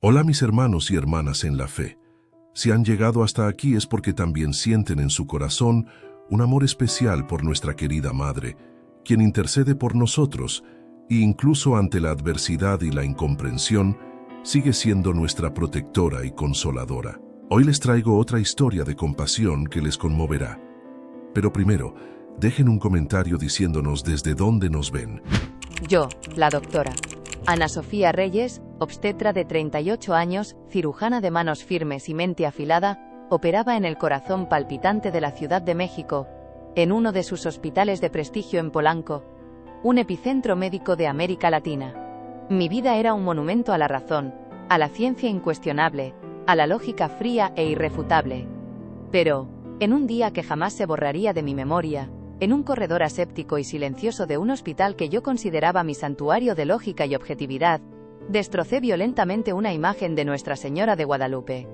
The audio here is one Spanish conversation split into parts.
Hola mis hermanos y hermanas en la fe. Si han llegado hasta aquí es porque también sienten en su corazón un amor especial por nuestra querida Madre, quien intercede por nosotros e incluso ante la adversidad y la incomprensión, sigue siendo nuestra protectora y consoladora. Hoy les traigo otra historia de compasión que les conmoverá. Pero primero, dejen un comentario diciéndonos desde dónde nos ven. Yo, la doctora Ana Sofía Reyes, obstetra de 38 años, cirujana de manos firmes y mente afilada, operaba en el corazón palpitante de la Ciudad de México, en uno de sus hospitales de prestigio en Polanco, un epicentro médico de América Latina. Mi vida era un monumento a la razón, a la ciencia incuestionable, a la lógica fría e irrefutable. Pero, en un día que jamás se borraría de mi memoria, en un corredor aséptico y silencioso de un hospital que yo consideraba mi santuario de lógica y objetividad, destrocé violentamente una imagen de Nuestra Señora de Guadalupe.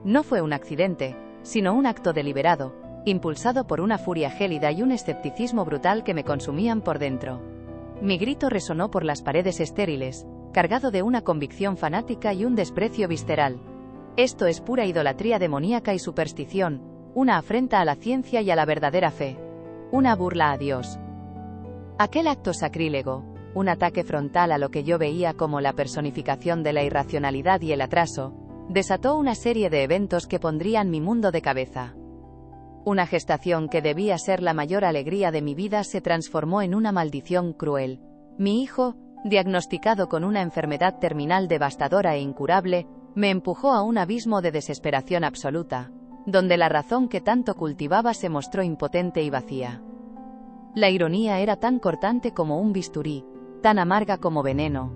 No fue un accidente, sino un acto deliberado, impulsado por una furia gélida y un escepticismo brutal que me consumían por dentro. Mi grito resonó por las paredes estériles, cargado de una convicción fanática y un desprecio visceral. Esto es pura idolatría demoníaca y superstición, una afrenta a la ciencia y a la verdadera fe. Una burla a Dios. Aquel acto sacrílego, un ataque frontal a lo que yo veía como la personificación de la irracionalidad y el atraso, desató una serie de eventos que pondrían mi mundo de cabeza. Una gestación que debía ser la mayor alegría de mi vida se transformó en una maldición cruel. Mi hijo, diagnosticado con una enfermedad terminal devastadora e incurable, me empujó a un abismo de desesperación absoluta, donde la razón que tanto cultivaba se mostró impotente y vacía. La ironía era tan cortante como un bisturí, tan amarga como veneno.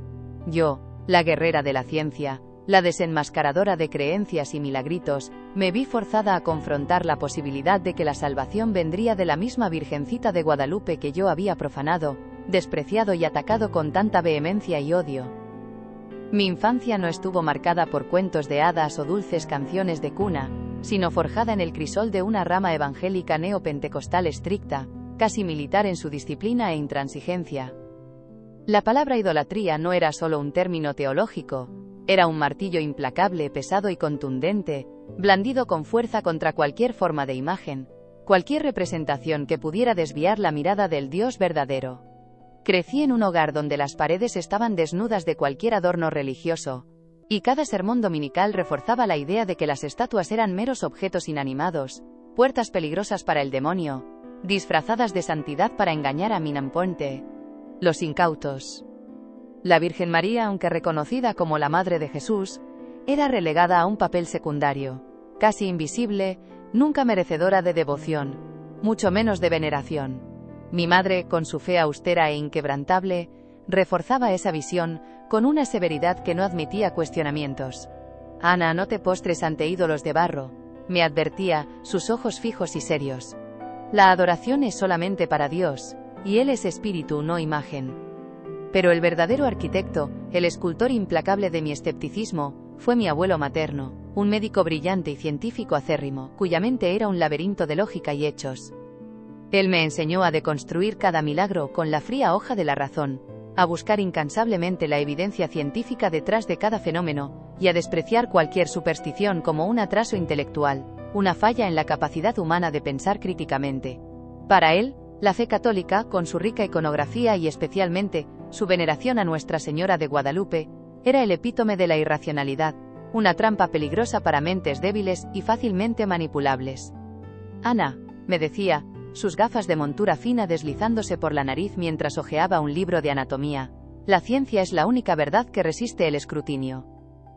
Yo, la guerrera de la ciencia, la desenmascaradora de creencias y milagritos, me vi forzada a confrontar la posibilidad de que la salvación vendría de la misma Virgencita de Guadalupe que yo había profanado, despreciado y atacado con tanta vehemencia y odio. Mi infancia no estuvo marcada por cuentos de hadas o dulces canciones de cuna, sino forjada en el crisol de una rama evangélica neopentecostal estricta, casi militar en su disciplina e intransigencia. La palabra idolatría no era solo un término teológico, era un martillo implacable, pesado y contundente, blandido con fuerza contra cualquier forma de imagen, cualquier representación que pudiera desviar la mirada del Dios verdadero. Crecí en un hogar donde las paredes estaban desnudas de cualquier adorno religioso, y cada sermón dominical reforzaba la idea de que las estatuas eran meros objetos inanimados, puertas peligrosas para el demonio, disfrazadas de santidad para engañar a Minaponte, los incautos. La Virgen María, aunque reconocida como la Madre de Jesús, era relegada a un papel secundario, casi invisible, nunca merecedora de devoción, mucho menos de veneración. Mi madre, con su fe austera e inquebrantable, reforzaba esa visión, con una severidad que no admitía cuestionamientos. Ana, no te postres ante ídolos de barro, me advertía, sus ojos fijos y serios. La adoración es solamente para Dios, y Él es espíritu, no imagen. Pero el verdadero arquitecto, el escultor implacable de mi escepticismo, fue mi abuelo materno, un médico brillante y científico acérrimo, cuya mente era un laberinto de lógica y hechos. Él me enseñó a deconstruir cada milagro con la fría hoja de la razón, a buscar incansablemente la evidencia científica detrás de cada fenómeno, y a despreciar cualquier superstición como un atraso intelectual, una falla en la capacidad humana de pensar críticamente. Para él, la fe católica, con su rica iconografía y especialmente, su veneración a Nuestra Señora de Guadalupe, era el epítome de la irracionalidad, una trampa peligrosa para mentes débiles y fácilmente manipulables. Ana, me decía, sus gafas de montura fina deslizándose por la nariz mientras hojeaba un libro de anatomía, la ciencia es la única verdad que resiste el escrutinio.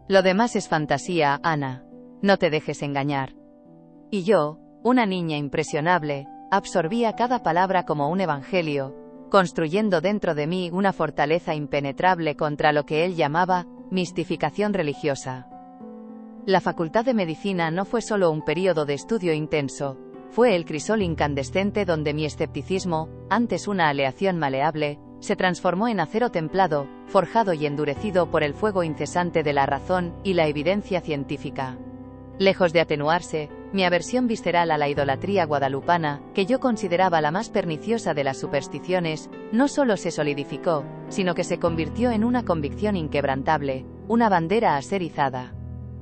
Lo demás es fantasía, Ana. No te dejes engañar. Y yo, una niña impresionable, absorbía cada palabra como un evangelio, construyendo dentro de mí una fortaleza impenetrable contra lo que él llamaba mistificación religiosa. La Facultad de Medicina no fue solo un período de estudio intenso, fue el crisol incandescente donde mi escepticismo, antes una aleación maleable, se transformó en acero templado, forjado y endurecido por el fuego incesante de la razón y la evidencia científica. Lejos de atenuarse, mi aversión visceral a la idolatría guadalupana, que yo consideraba la más perniciosa de las supersticiones, no solo se solidificó, sino que se convirtió en una convicción inquebrantable, una bandera a ser izada.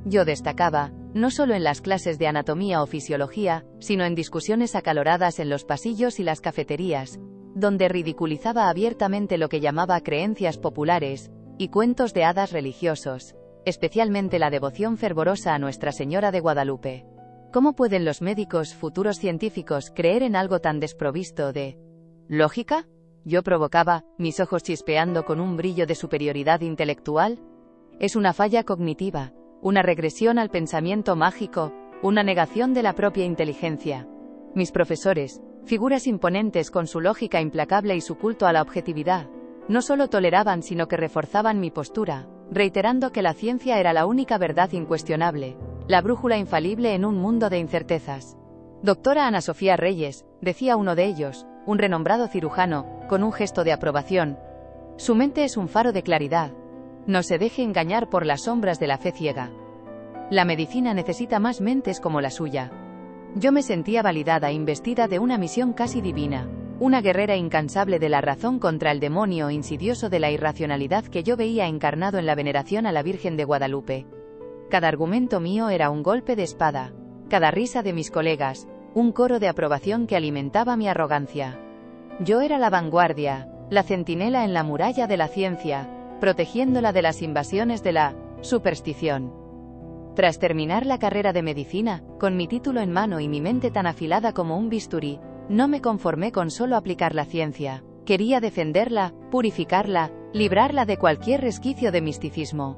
Yo destacaba, no solo en las clases de anatomía o fisiología, sino en discusiones acaloradas en los pasillos y las cafeterías, donde ridiculizaba abiertamente lo que llamaba creencias populares y cuentos de hadas religiosos, especialmente la devoción fervorosa a Nuestra Señora de Guadalupe. ¿Cómo pueden los médicos, futuros científicos, creer en algo tan desprovisto de lógica? Yo provocaba, mis ojos chispeando con un brillo de superioridad intelectual. Es una falla cognitiva, una regresión al pensamiento mágico, una negación de la propia inteligencia. Mis profesores, figuras imponentes con su lógica implacable y su culto a la objetividad, no solo toleraban sino que reforzaban mi postura, reiterando que la ciencia era la única verdad incuestionable, la brújula infalible en un mundo de incertezas. Doctora Ana Sofía Reyes, decía uno de ellos, un renombrado cirujano, con un gesto de aprobación. Su mente es un faro de claridad. No se deje engañar por las sombras de la fe ciega. La medicina necesita más mentes como la suya. Yo me sentía validada e investida de una misión casi divina, una guerrera incansable de la razón contra el demonio insidioso de la irracionalidad que yo veía encarnado en la veneración a la Virgen de Guadalupe. Cada argumento mío era un golpe de espada, cada risa de mis colegas, un coro de aprobación que alimentaba mi arrogancia. Yo era la vanguardia, la centinela en la muralla de la ciencia, protegiéndola de las invasiones de la superstición. Tras terminar la carrera de medicina, con mi título en mano y mi mente tan afilada como un bisturí, no me conformé con solo aplicar la ciencia. Quería defenderla, purificarla, librarla de cualquier resquicio de misticismo.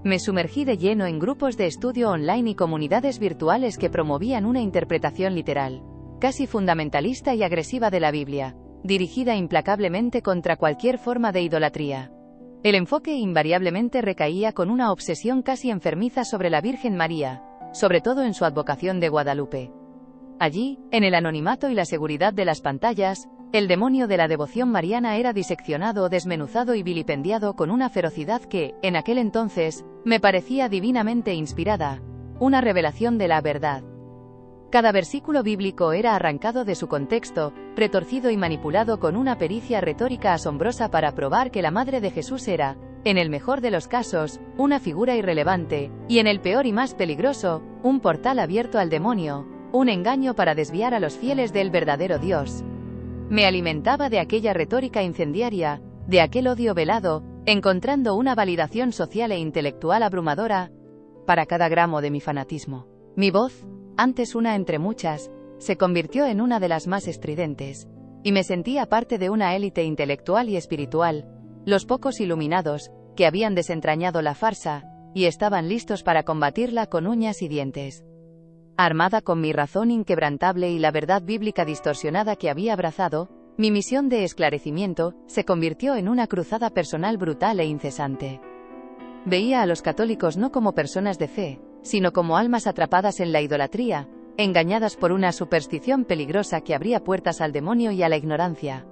Me sumergí de lleno en grupos de estudio online y comunidades virtuales que promovían una interpretación literal, casi fundamentalista y agresiva de la Biblia, dirigida implacablemente contra cualquier forma de idolatría. El enfoque invariablemente recaía con una obsesión casi enfermiza sobre la Virgen María, sobre todo en su advocación de Guadalupe. Allí, en el anonimato y la seguridad de las pantallas, el demonio de la devoción mariana era diseccionado, desmenuzado y vilipendiado con una ferocidad que, en aquel entonces, me parecía divinamente inspirada, una revelación de la verdad. Cada versículo bíblico era arrancado de su contexto, retorcido y manipulado con una pericia retórica asombrosa para probar que la madre de Jesús era, en el mejor de los casos, una figura irrelevante, y en el peor y más peligroso, un portal abierto al demonio, un engaño para desviar a los fieles del verdadero Dios. Me alimentaba de aquella retórica incendiaria, de aquel odio velado, encontrando una validación social e intelectual abrumadora para cada gramo de mi fanatismo. Mi voz, antes una entre muchas, se convirtió en una de las más estridentes, y me sentía parte de una élite intelectual y espiritual, los pocos iluminados, que habían desentrañado la farsa, y estaban listos para combatirla con uñas y dientes. Armada con mi razón inquebrantable y la verdad bíblica distorsionada que había abrazado, mi misión de esclarecimiento se convirtió en una cruzada personal brutal e incesante. Veía a los católicos no como personas de fe, sino como almas atrapadas en la idolatría, engañadas por una superstición peligrosa que abría puertas al demonio y a la ignorancia.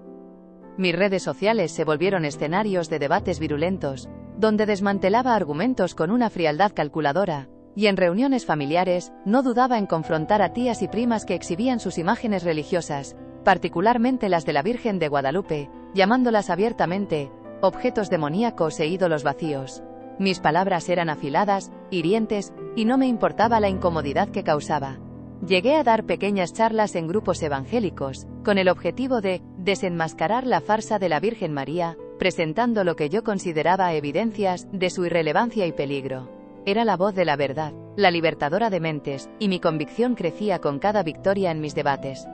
Mis redes sociales se volvieron escenarios de debates virulentos, donde desmantelaba argumentos con una frialdad calculadora, y en reuniones familiares, no dudaba en confrontar a tías y primas que exhibían sus imágenes religiosas, particularmente las de la Virgen de Guadalupe, llamándolas abiertamente objetos demoníacos e ídolos vacíos. Mis palabras eran afiladas, hirientes, y no me importaba la incomodidad que causaba. Llegué a dar pequeñas charlas en grupos evangélicos, con el objetivo de desenmascarar la farsa de la Virgen María, presentando lo que yo consideraba evidencias de su irrelevancia y peligro. Era la voz de la verdad, la libertadora de mentes, y mi convicción crecía con cada victoria en mis debates.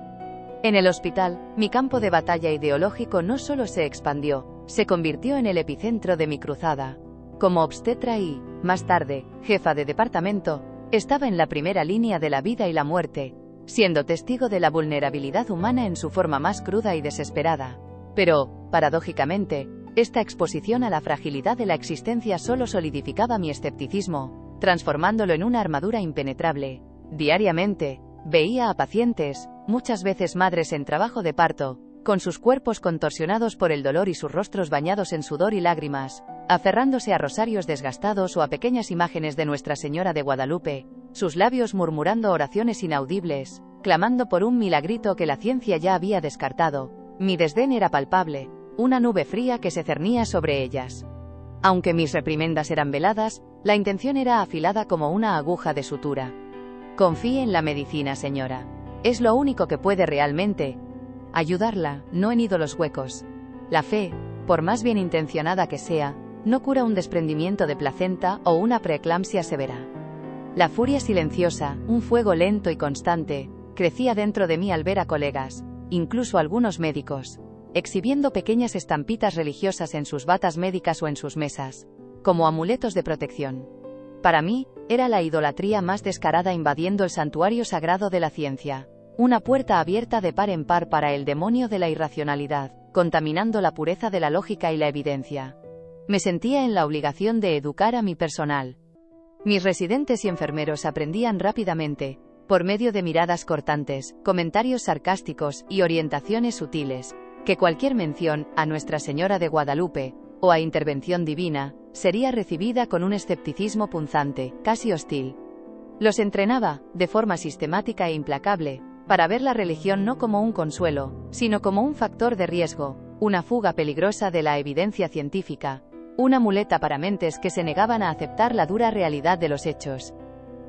En el hospital, mi campo de batalla ideológico no solo se expandió, se convirtió en el epicentro de mi cruzada. Como obstetra y, más tarde, jefa de departamento, estaba en la primera línea de la vida y la muerte, siendo testigo de la vulnerabilidad humana en su forma más cruda y desesperada. Pero, paradójicamente, esta exposición a la fragilidad de la existencia solo solidificaba mi escepticismo, transformándolo en una armadura impenetrable. Diariamente, veía a pacientes, muchas veces madres en trabajo de parto, con sus cuerpos contorsionados por el dolor y sus rostros bañados en sudor y lágrimas, aferrándose a rosarios desgastados o a pequeñas imágenes de Nuestra Señora de Guadalupe, sus labios murmurando oraciones inaudibles, clamando por un milagrito que la ciencia ya había descartado. Mi desdén era palpable, una nube fría que se cernía sobre ellas. Aunque mis reprimendas eran veladas, la intención era afilada como una aguja de sutura. Confíe en la medicina, señora. Es lo único que puede realmente ayudarla, no en ídolos huecos. La fe, por más bien intencionada que sea, no cura un desprendimiento de placenta o una preeclampsia severa. La furia silenciosa, un fuego lento y constante, crecía dentro de mí al ver a colegas, incluso algunos médicos, exhibiendo pequeñas estampitas religiosas en sus batas médicas o en sus mesas, como amuletos de protección. Para mí, era la idolatría más descarada invadiendo el santuario sagrado de la ciencia, una puerta abierta de par en par para el demonio de la irracionalidad, contaminando la pureza de la lógica y la evidencia. Me sentía en la obligación de educar a mi personal. Mis residentes y enfermeros aprendían rápidamente, por medio de miradas cortantes, comentarios sarcásticos y orientaciones sutiles, que cualquier mención a Nuestra Señora de Guadalupe, o a intervención divina, sería recibida con un escepticismo punzante, casi hostil. Los entrenaba, de forma sistemática e implacable, para ver la religión no como un consuelo, sino como un factor de riesgo, una fuga peligrosa de la evidencia científica, una muleta para mentes que se negaban a aceptar la dura realidad de los hechos.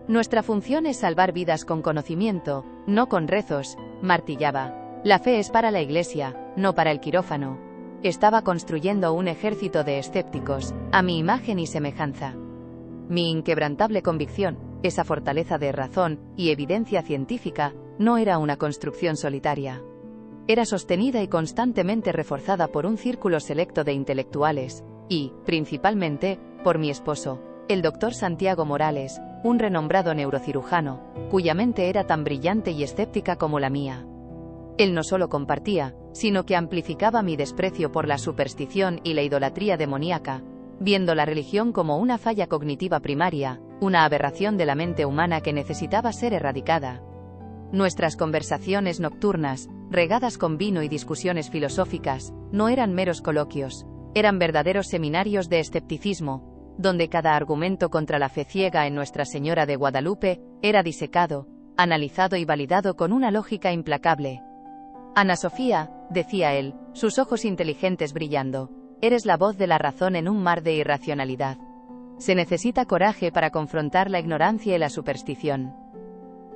Nuestra función es salvar vidas con conocimiento, no con rezos, martillaba. La fe es para la Iglesia, no para el quirófano. Estaba construyendo un ejército de escépticos, a mi imagen y semejanza. Mi inquebrantable convicción, esa fortaleza de razón y evidencia científica, no era una construcción solitaria. Era sostenida y constantemente reforzada por un círculo selecto de intelectuales, y, principalmente, por mi esposo, el doctor Santiago Morales, un renombrado neurocirujano, cuya mente era tan brillante y escéptica como la mía. Él no solo compartía, sino que amplificaba mi desprecio por la superstición y la idolatría demoníaca, viendo la religión como una falla cognitiva primaria, una aberración de la mente humana que necesitaba ser erradicada. Nuestras conversaciones nocturnas, regadas con vino y discusiones filosóficas, no eran meros coloquios, eran verdaderos seminarios de escepticismo, donde cada argumento contra la fe ciega en Nuestra Señora de Guadalupe era disecado, analizado y validado con una lógica implacable. Ana Sofía, decía él, sus ojos inteligentes brillando, eres la voz de la razón en un mar de irracionalidad. Se necesita coraje para confrontar la ignorancia y la superstición.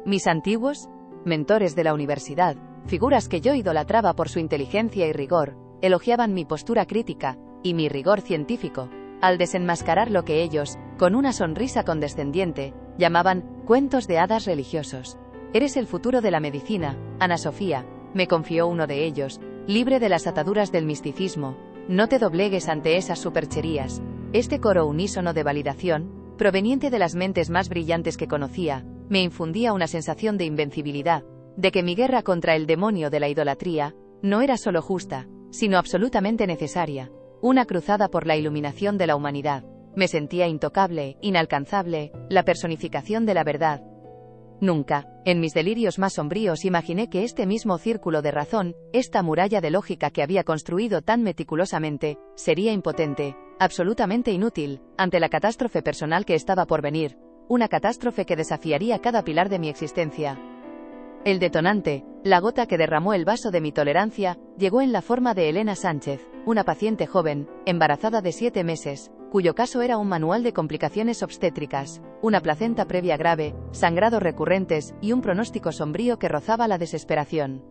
Mis antiguos mentores de la universidad, figuras que yo idolatraba por su inteligencia y rigor, elogiaban mi postura crítica y mi rigor científico, al desenmascarar lo que ellos, con una sonrisa condescendiente, llamaban cuentos de hadas religiosos. Eres el futuro de la medicina, Ana Sofía, me confió uno de ellos, libre de las ataduras del misticismo. No te doblegues ante esas supercherías. Este coro unísono de validación, proveniente de las mentes más brillantes que conocía, me infundía una sensación de invencibilidad, de que mi guerra contra el demonio de la idolatría no era solo justa, sino absolutamente necesaria, una cruzada por la iluminación de la humanidad. Me sentía intocable, inalcanzable, la personificación de la verdad. Nunca, en mis delirios más sombríos, imaginé que este mismo círculo de razón, esta muralla de lógica que había construido tan meticulosamente, sería impotente, absolutamente inútil, ante la catástrofe personal que estaba por venir, una catástrofe que desafiaría cada pilar de mi existencia. El detonante, la gota que derramó el vaso de mi tolerancia, llegó en la forma de Elena Sánchez, una paciente joven, embarazada de 7 meses, cuyo caso era un manual de complicaciones obstétricas, una placenta previa grave, sangrados recurrentes y un pronóstico sombrío que rozaba la desesperación.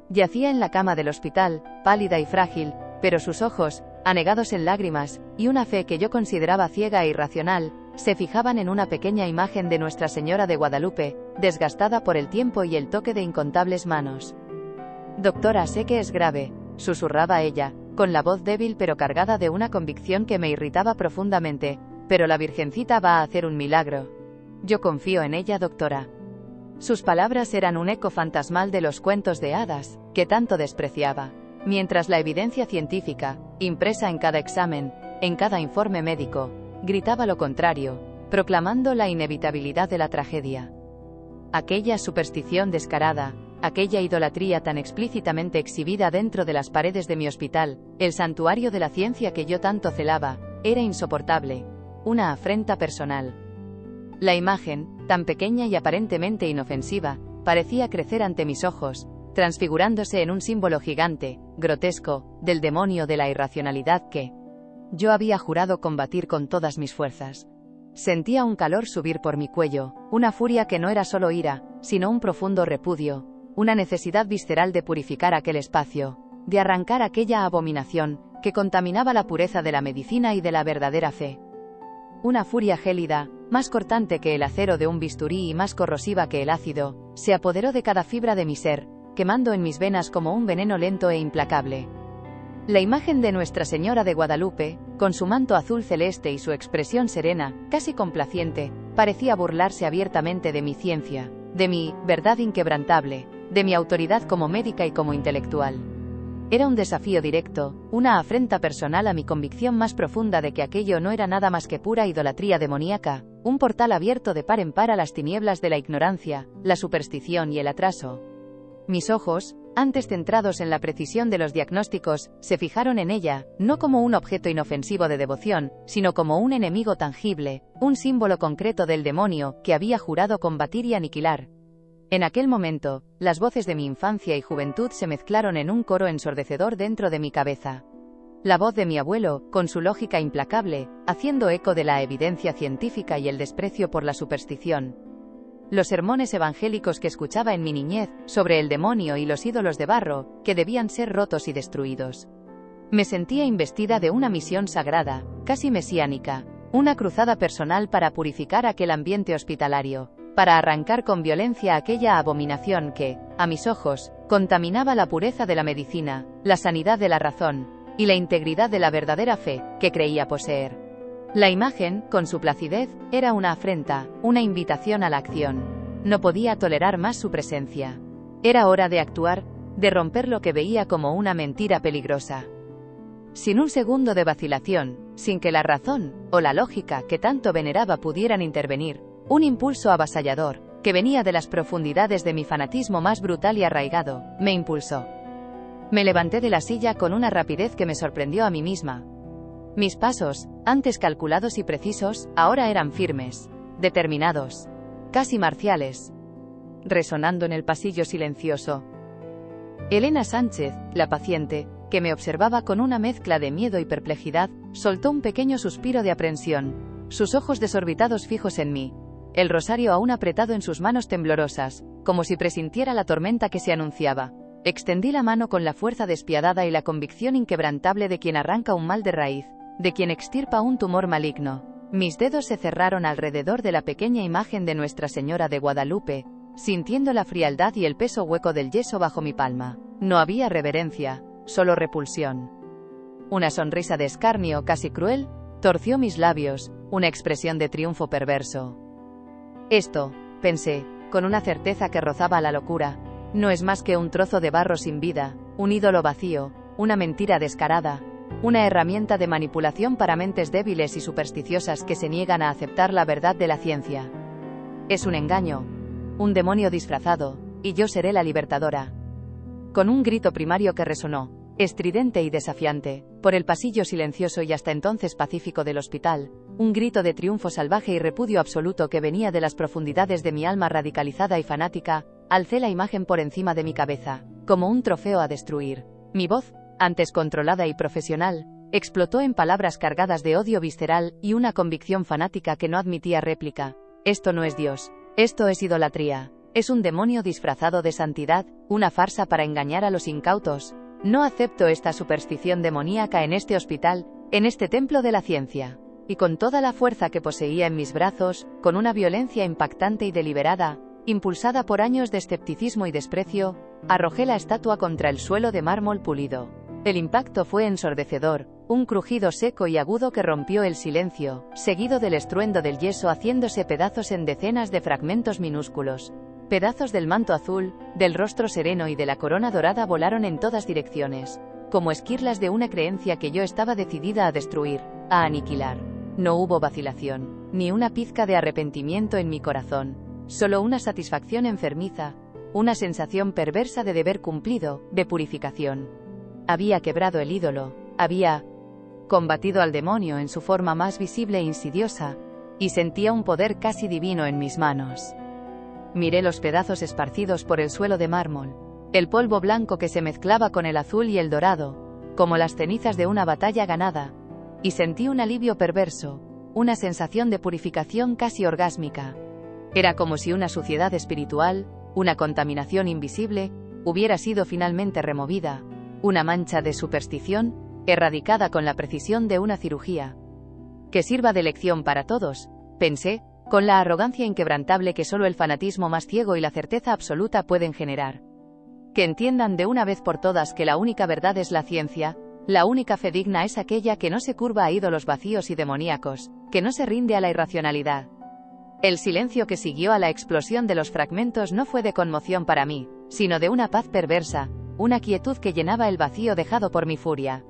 Yacía en la cama del hospital, pálida y frágil, pero sus ojos, anegados en lágrimas, y una fe que yo consideraba ciega e irracional, se fijaban en una pequeña imagen de Nuestra Señora de Guadalupe, desgastada por el tiempo y el toque de incontables manos. «Doctora, sé que es grave», susurraba ella, con la voz débil pero cargada de una convicción que me irritaba profundamente, «pero la Virgencita va a hacer un milagro. Yo confío en ella, doctora». Sus palabras eran un eco fantasmal de los cuentos de hadas, que tanto despreciaba, mientras la evidencia científica, impresa en cada examen, en cada informe médico, gritaba lo contrario, proclamando la inevitabilidad de la tragedia. Aquella superstición descarada, aquella idolatría tan explícitamente exhibida dentro de las paredes de mi hospital, el santuario de la ciencia que yo tanto celaba, era insoportable, una afrenta personal. La imagen, tan pequeña y aparentemente inofensiva, parecía crecer ante mis ojos, transfigurándose en un símbolo gigante, grotesco, del demonio de la irracionalidad que, Yo había jurado combatir con todas mis fuerzas. Sentía un calor subir por mi cuello, una furia que no era solo ira, sino un profundo repudio, una necesidad visceral de purificar aquel espacio, de arrancar aquella abominación que contaminaba la pureza de la medicina y de la verdadera fe. Una furia gélida, más cortante que el acero de un bisturí y más corrosiva que el ácido, se apoderó de cada fibra de mi ser, quemando en mis venas como un veneno lento e implacable. La imagen de Nuestra Señora de Guadalupe, con su manto azul celeste y su expresión serena, casi complaciente, parecía burlarse abiertamente de mi ciencia, de mi verdad inquebrantable, de mi autoridad como médica y como intelectual. Era un desafío directo, una afrenta personal a mi convicción más profunda de que aquello no era nada más que pura idolatría demoníaca, un portal abierto de par en par a las tinieblas de la ignorancia, la superstición y el atraso. Mis ojos, antes centrados en la precisión de los diagnósticos, se fijaron en ella, no como un objeto inofensivo de devoción, sino como un enemigo tangible, un símbolo concreto del demonio que había jurado combatir y aniquilar. En aquel momento, las voces de mi infancia y juventud se mezclaron en un coro ensordecedor dentro de mi cabeza. La voz de mi abuelo, con su lógica implacable, haciendo eco de la evidencia científica y el desprecio por la superstición. Los sermones evangélicos que escuchaba en mi niñez, sobre el demonio y los ídolos de barro, que debían ser rotos y destruidos. Me sentía investida de una misión sagrada, casi mesiánica, una cruzada personal para purificar aquel ambiente hospitalario, para arrancar con violencia aquella abominación que, a mis ojos, contaminaba la pureza de la medicina, la sanidad de la razón, y la integridad de la verdadera fe, que creía poseer. La imagen, con su placidez, era una afrenta, una invitación a la acción. No podía tolerar más su presencia. Era hora de actuar, de romper lo que veía como una mentira peligrosa. Sin un segundo de vacilación, sin que la razón, o la lógica que tanto veneraba pudieran intervenir, un impulso avasallador, que venía de las profundidades de mi fanatismo más brutal y arraigado, me impulsó. Me levanté de la silla con una rapidez que me sorprendió a mí misma. Mis pasos, antes calculados y precisos, ahora eran firmes, determinados, casi marciales, resonando en el pasillo silencioso. Elena Sánchez, la paciente, que me observaba con una mezcla de miedo y perplejidad, soltó un pequeño suspiro de aprensión, sus ojos desorbitados fijos en mí, el rosario aún apretado en sus manos temblorosas, como si presintiera la tormenta que se anunciaba. Extendí la mano con la fuerza despiadada y la convicción inquebrantable de quien arranca un mal de raíz, de quien extirpa un tumor maligno. Mis dedos se cerraron alrededor de la pequeña imagen de Nuestra Señora de Guadalupe, sintiendo la frialdad y el peso hueco del yeso bajo mi palma. No había reverencia, solo repulsión. Una sonrisa de escarnio casi cruel torció mis labios, una expresión de triunfo perverso. Esto, pensé, con una certeza que rozaba la locura, no es más que un trozo de barro sin vida, un ídolo vacío, una mentira descarada, una herramienta de manipulación para mentes débiles y supersticiosas que se niegan a aceptar la verdad de la ciencia. Es un engaño, un demonio disfrazado, y yo seré la libertadora. Con un grito primario que resonó, estridente y desafiante, por el pasillo silencioso y hasta entonces pacífico del hospital, un grito de triunfo salvaje y repudio absoluto que venía de las profundidades de mi alma radicalizada y fanática, alcé la imagen por encima de mi cabeza, como un trofeo a destruir. Mi voz, antes controlada y profesional, explotó en palabras cargadas de odio visceral y una convicción fanática que no admitía réplica. Esto no es Dios, esto es idolatría, es un demonio disfrazado de santidad, una farsa para engañar a los incautos. No acepto esta superstición demoníaca en este hospital, en este templo de la ciencia. Y con toda la fuerza que poseía en mis brazos, con una violencia impactante y deliberada, impulsada por años de escepticismo y desprecio, arrojé la estatua contra el suelo de mármol pulido. El impacto fue ensordecedor, un crujido seco y agudo que rompió el silencio, seguido del estruendo del yeso haciéndose pedazos en decenas de fragmentos minúsculos. Pedazos del manto azul, del rostro sereno y de la corona dorada volaron en todas direcciones, como esquirlas de una creencia que yo estaba decidida a destruir, a aniquilar. No hubo vacilación, ni una pizca de arrepentimiento en mi corazón, solo una satisfacción enfermiza, una sensación perversa de deber cumplido, de purificación. Había quebrado el ídolo, había combatido al demonio en su forma más visible e insidiosa, y sentía un poder casi divino en mis manos. Miré los pedazos esparcidos por el suelo de mármol, el polvo blanco que se mezclaba con el azul y el dorado, como las cenizas de una batalla ganada. y sentí un alivio perverso, una sensación de purificación casi orgásmica. Era como si una suciedad espiritual, una contaminación invisible, hubiera sido finalmente removida, una mancha de superstición, erradicada con la precisión de una cirugía. Que sirva de lección para todos, pensé, con la arrogancia inquebrantable que solo el fanatismo más ciego y la certeza absoluta pueden generar. Que entiendan de una vez por todas que la única verdad es la ciencia, la única fe digna es aquella que no se curva a ídolos vacíos y demoníacos, que no se rinde a la irracionalidad. El silencio que siguió a la explosión de los fragmentos no fue de conmoción para mí, sino de una paz perversa, una quietud que llenaba el vacío dejado por mi furia.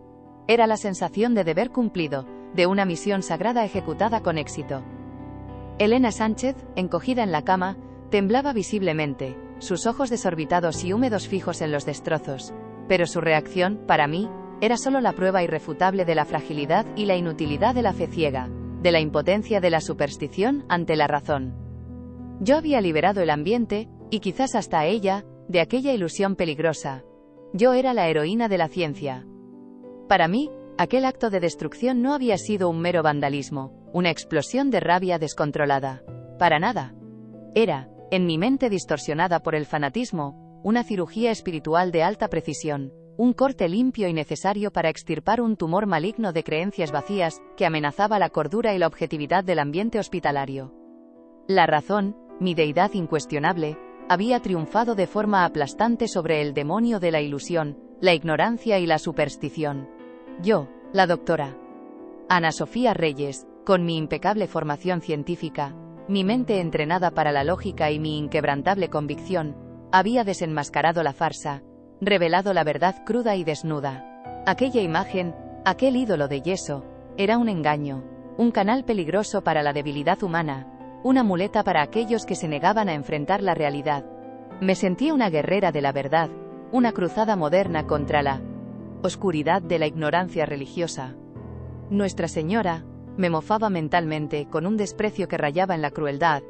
Era la sensación de deber cumplido, de una misión sagrada ejecutada con éxito. Elena Sánchez, encogida en la cama, temblaba visiblemente, sus ojos desorbitados y húmedos fijos en los destrozos, pero su reacción, para mí, era solo la prueba irrefutable de la fragilidad y la inutilidad de la fe ciega, de la impotencia de la superstición ante la razón. Yo había liberado el ambiente, y quizás hasta a ella, de aquella ilusión peligrosa. Yo era la heroína de la ciencia. Para mí, aquel acto de destrucción no había sido un mero vandalismo, una explosión de rabia descontrolada. Para nada. Era, en mi mente distorsionada por el fanatismo, una cirugía espiritual de alta precisión, un corte limpio y necesario para extirpar un tumor maligno de creencias vacías que amenazaba la cordura y la objetividad del ambiente hospitalario. La razón, mi deidad incuestionable, había triunfado de forma aplastante sobre el demonio de la ilusión, la ignorancia y la superstición. Yo, la doctora Ana Sofía Reyes, con mi impecable formación científica, mi mente entrenada para la lógica y mi inquebrantable convicción, había desenmascarado la farsa, revelado la verdad cruda y desnuda. Aquella imagen, aquel ídolo de yeso, era un engaño, un canal peligroso para la debilidad humana, una muleta para aquellos que se negaban a enfrentar la realidad. Me sentía una guerrera de la verdad, una cruzada moderna contra la oscuridad de la ignorancia religiosa. Nuestra Señora, me mofaba mentalmente con un desprecio que rayaba en la crueldad,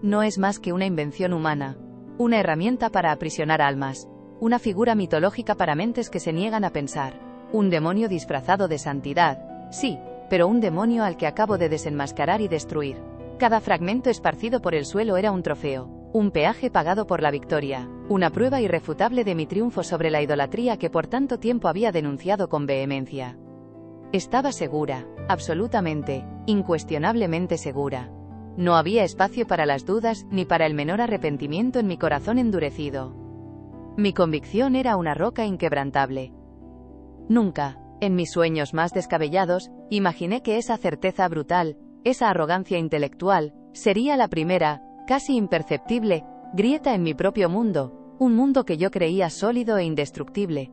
no es más que una invención humana, una herramienta para aprisionar almas, una figura mitológica para mentes que se niegan a pensar, un demonio disfrazado de santidad, sí, pero un demonio al que acabo de desenmascarar y destruir. Cada fragmento esparcido por el suelo era un trofeo, un peaje pagado por la victoria, una prueba irrefutable de mi triunfo sobre la idolatría que por tanto tiempo había denunciado con vehemencia. Estaba segura, absolutamente, incuestionablemente segura. No había espacio para las dudas ni para el menor arrepentimiento en mi corazón endurecido. Mi convicción era una roca inquebrantable. Nunca, en mis sueños más descabellados, imaginé que esa certeza brutal, esa arrogancia intelectual, sería la primera, casi imperceptible, grieta en mi propio mundo, un mundo que yo creía sólido e indestructible.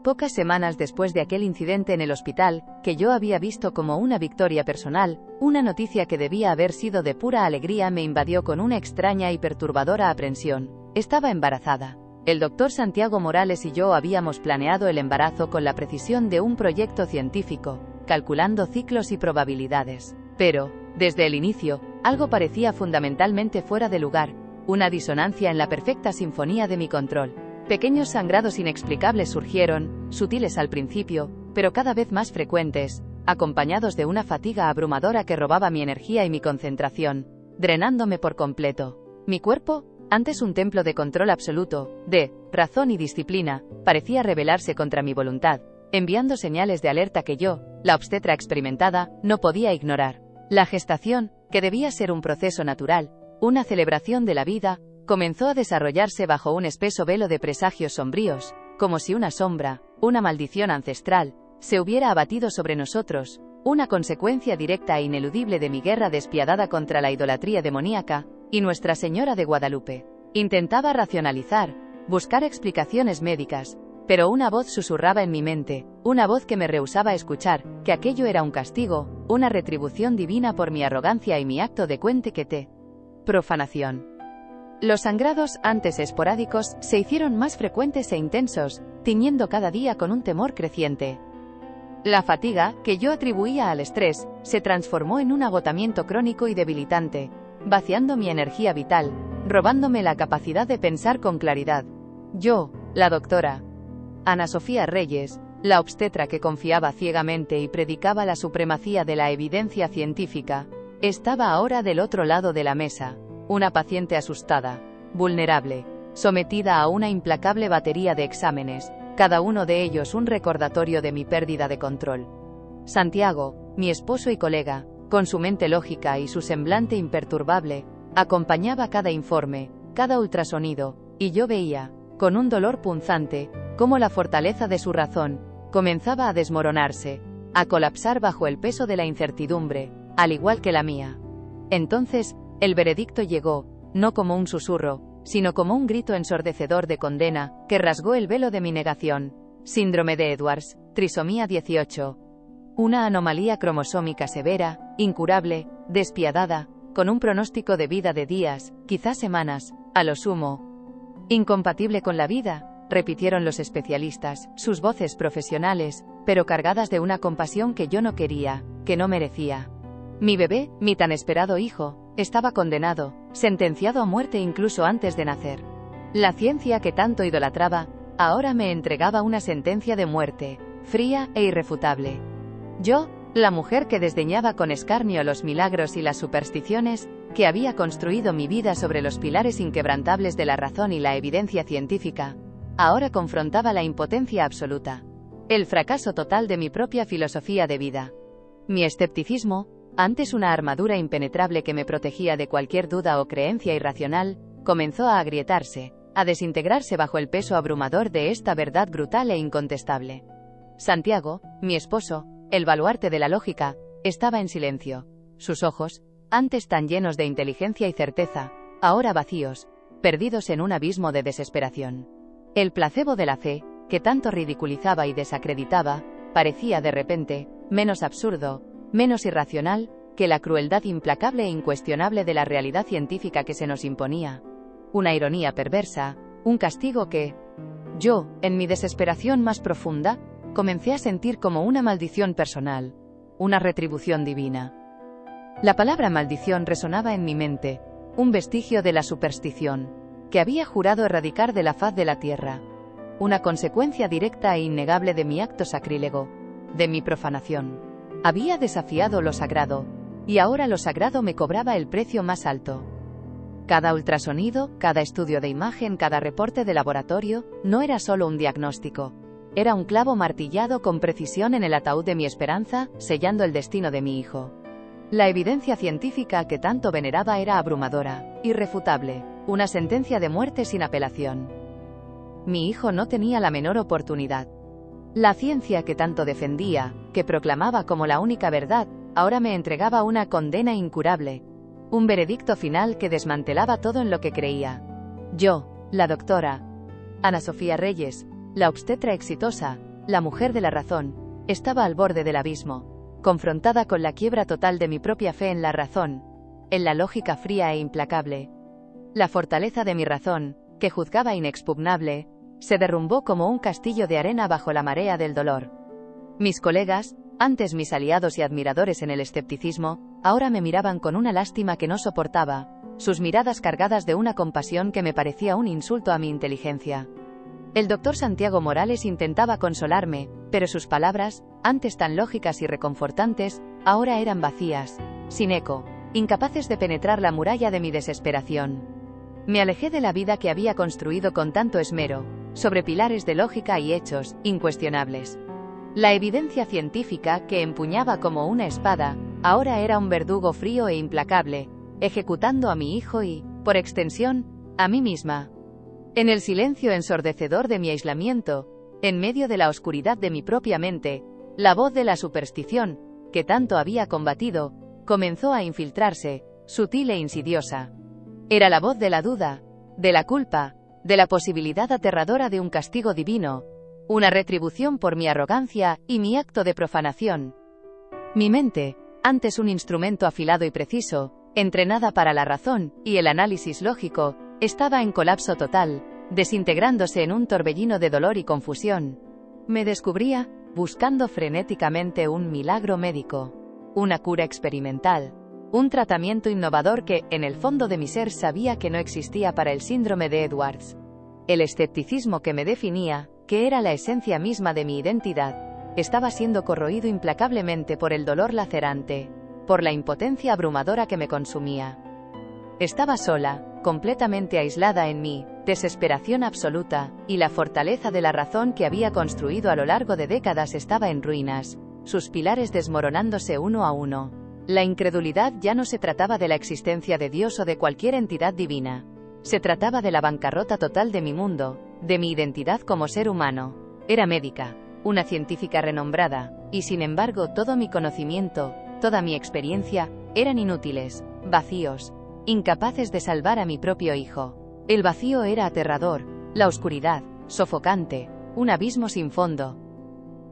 Pocas semanas después de aquel incidente en el hospital, que yo había visto como una victoria personal, una noticia que debía haber sido de pura alegría me invadió con una extraña y perturbadora aprensión. Estaba embarazada. El doctor Santiago Morales y yo habíamos planeado el embarazo con la precisión de un proyecto científico, calculando ciclos y probabilidades. Pero, desde el inicio, algo parecía fundamentalmente fuera de lugar, una disonancia en la perfecta sinfonía de mi control. Pequeños sangrados inexplicables surgieron, sutiles al principio, pero cada vez más frecuentes, acompañados de una fatiga abrumadora que robaba mi energía y mi concentración, drenándome por completo. Mi cuerpo, antes un templo de control absoluto, de razón y disciplina, parecía rebelarse contra mi voluntad, enviando señales de alerta que yo, la obstetra experimentada, no podía ignorar. La gestación, que debía ser un proceso natural, una celebración de la vida, comenzó a desarrollarse bajo un espeso velo de presagios sombríos, como si una sombra, una maldición ancestral, se hubiera abatido sobre nosotros, una consecuencia directa e ineludible de mi guerra despiadada contra la idolatría demoníaca, y Nuestra Señora de Guadalupe. Intentaba racionalizar, buscar explicaciones médicas, pero una voz susurraba en mi mente, una voz que me rehusaba escuchar, que aquello era un castigo, una retribución divina por mi arrogancia y mi acto de cuente-que-te. Profanación. Los sangrados, antes esporádicos, se hicieron más frecuentes e intensos, tiñendo cada día con un temor creciente. La fatiga, que yo atribuía al estrés, se transformó en un agotamiento crónico y debilitante, vaciando mi energía vital, robándome la capacidad de pensar con claridad. Yo, la doctora Ana Sofía Reyes, la obstetra que confiaba ciegamente y predicaba la supremacía de la evidencia científica, estaba ahora del otro lado de la mesa, una paciente asustada, vulnerable, sometida a una implacable batería de exámenes, cada uno de ellos un recordatorio de mi pérdida de control. Santiago, mi esposo y colega, con su mente lógica y su semblante imperturbable, acompañaba cada informe, cada ultrasonido, y yo veía, con un dolor punzante, cómo la fortaleza de su razón comenzaba a desmoronarse, a colapsar bajo el peso de la incertidumbre, al igual que la mía. Entonces, el veredicto llegó, no como un susurro, sino como un grito ensordecedor de condena, que rasgó el velo de mi negación. Síndrome de Edwards, trisomía 18. Una anomalía cromosómica severa, incurable, despiadada, con un pronóstico de vida de días, quizás semanas, a lo sumo. Incompatible con la vida, repitieron los especialistas, sus voces profesionales, pero cargadas de una compasión que yo no quería, que no merecía. Mi bebé, mi tan esperado hijo, estaba condenado, sentenciado a muerte incluso antes de nacer. La ciencia que tanto idolatraba, ahora me entregaba una sentencia de muerte, fría e irrefutable. Yo, la mujer que desdeñaba con escarnio los milagros y las supersticiones, que había construido mi vida sobre los pilares inquebrantables de la razón y la evidencia científica, ahora confrontaba la impotencia absoluta, el fracaso total de mi propia filosofía de vida. Mi escepticismo, antes una armadura impenetrable que me protegía de cualquier duda o creencia irracional, comenzó a agrietarse, a desintegrarse bajo el peso abrumador de esta verdad brutal e incontestable. Santiago, mi esposo, el baluarte de la lógica, estaba en silencio. Sus ojos, antes tan llenos de inteligencia y certeza, ahora vacíos, perdidos en un abismo de desesperación. El placebo de la fe, que tanto ridiculizaba y desacreditaba, parecía de repente menos absurdo, menos irracional, que la crueldad implacable e incuestionable de la realidad científica que se nos imponía. Una ironía perversa, un castigo que yo, en mi desesperación más profunda, comencé a sentir como una maldición personal, una retribución divina. La palabra maldición resonaba en mi mente, un vestigio de la superstición, que había jurado erradicar de la faz de la tierra, una consecuencia directa e innegable de mi acto sacrílego, de mi profanación. Había desafiado lo sagrado, y ahora lo sagrado me cobraba el precio más alto. Cada ultrasonido, cada estudio de imagen, cada reporte de laboratorio, no era solo un diagnóstico. Era un clavo martillado con precisión en el ataúd de mi esperanza, sellando el destino de mi hijo. La evidencia científica que tanto veneraba era abrumadora, irrefutable, una sentencia de muerte sin apelación. Mi hijo no tenía la menor oportunidad. La ciencia que tanto defendía, que proclamaba como la única verdad, ahora me entregaba una condena incurable. Un veredicto final que desmantelaba todo en lo que creía. Yo, la doctora Ana Sofía Reyes, la obstetra exitosa, la mujer de la razón, estaba al borde del abismo, confrontada con la quiebra total de mi propia fe en la razón, en la lógica fría e implacable. La fortaleza de mi razón, que juzgaba inexpugnable, se derrumbó como un castillo de arena bajo la marea del dolor. Mis colegas, antes mis aliados y admiradores en el escepticismo, ahora me miraban con una lástima que no soportaba, sus miradas cargadas de una compasión que me parecía un insulto a mi inteligencia. El doctor Santiago Morales intentaba consolarme, pero sus palabras, antes tan lógicas y reconfortantes, ahora eran vacías, sin eco, incapaces de penetrar la muralla de mi desesperación. Me alejé de la vida que había construido con tanto esmero, sobre pilares de lógica y hechos incuestionables. La evidencia científica, que empuñaba como una espada, ahora era un verdugo frío e implacable, ejecutando a mi hijo y, por extensión, a mí misma. En el silencio ensordecedor de mi aislamiento, en medio de la oscuridad de mi propia mente, la voz de la superstición, que tanto había combatido, comenzó a infiltrarse, sutil e insidiosa. Era la voz de la duda, de la culpa, de la posibilidad aterradora de un castigo divino, una retribución por mi arrogancia y mi acto de profanación. Mi mente, antes un instrumento afilado y preciso, entrenada para la razón y el análisis lógico, estaba en colapso total, desintegrándose en un torbellino de dolor y confusión. Me descubría, buscando frenéticamente un milagro médico, una cura experimental, un tratamiento innovador que, en el fondo de mi ser, sabía que no existía para el síndrome de Edwards. El escepticismo que me definía, que era la esencia misma de mi identidad, estaba siendo corroído implacablemente por el dolor lacerante, por la impotencia abrumadora que me consumía. Estaba sola, completamente aislada en mi desesperación absoluta, y la fortaleza de la razón que había construido a lo largo de décadas estaba en ruinas, sus pilares desmoronándose uno a uno. La incredulidad ya no se trataba de la existencia de Dios o de cualquier entidad divina. Se trataba de la bancarrota total de mi mundo, de mi identidad como ser humano. Era médica, una científica renombrada, y sin embargo todo mi conocimiento, toda mi experiencia, eran inútiles, vacíos, incapaces de salvar a mi propio hijo. El vacío era aterrador, la oscuridad, sofocante, un abismo sin fondo.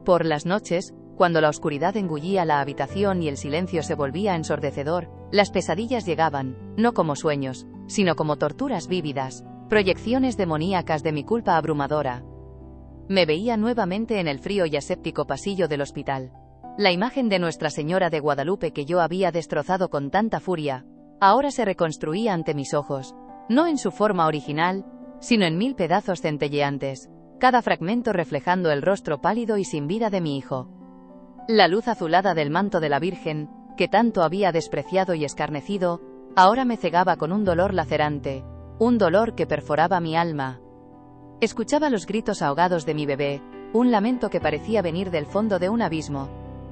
Por las noches, cuando la oscuridad engullía la habitación y el silencio se volvía ensordecedor, las pesadillas llegaban, no como sueños, sino como torturas vívidas, proyecciones demoníacas de mi culpa abrumadora. Me veía nuevamente en el frío y aséptico pasillo del hospital. La imagen de Nuestra Señora de Guadalupe que yo había destrozado con tanta furia, ahora se reconstruía ante mis ojos, no en su forma original, sino en 1000 pedazos centelleantes, cada fragmento reflejando el rostro pálido y sin vida de mi hijo. La luz azulada del manto de la Virgen, que tanto había despreciado y escarnecido, ahora me cegaba con un dolor lacerante, un dolor que perforaba mi alma. Escuchaba los gritos ahogados de mi bebé, un lamento que parecía venir del fondo de un abismo,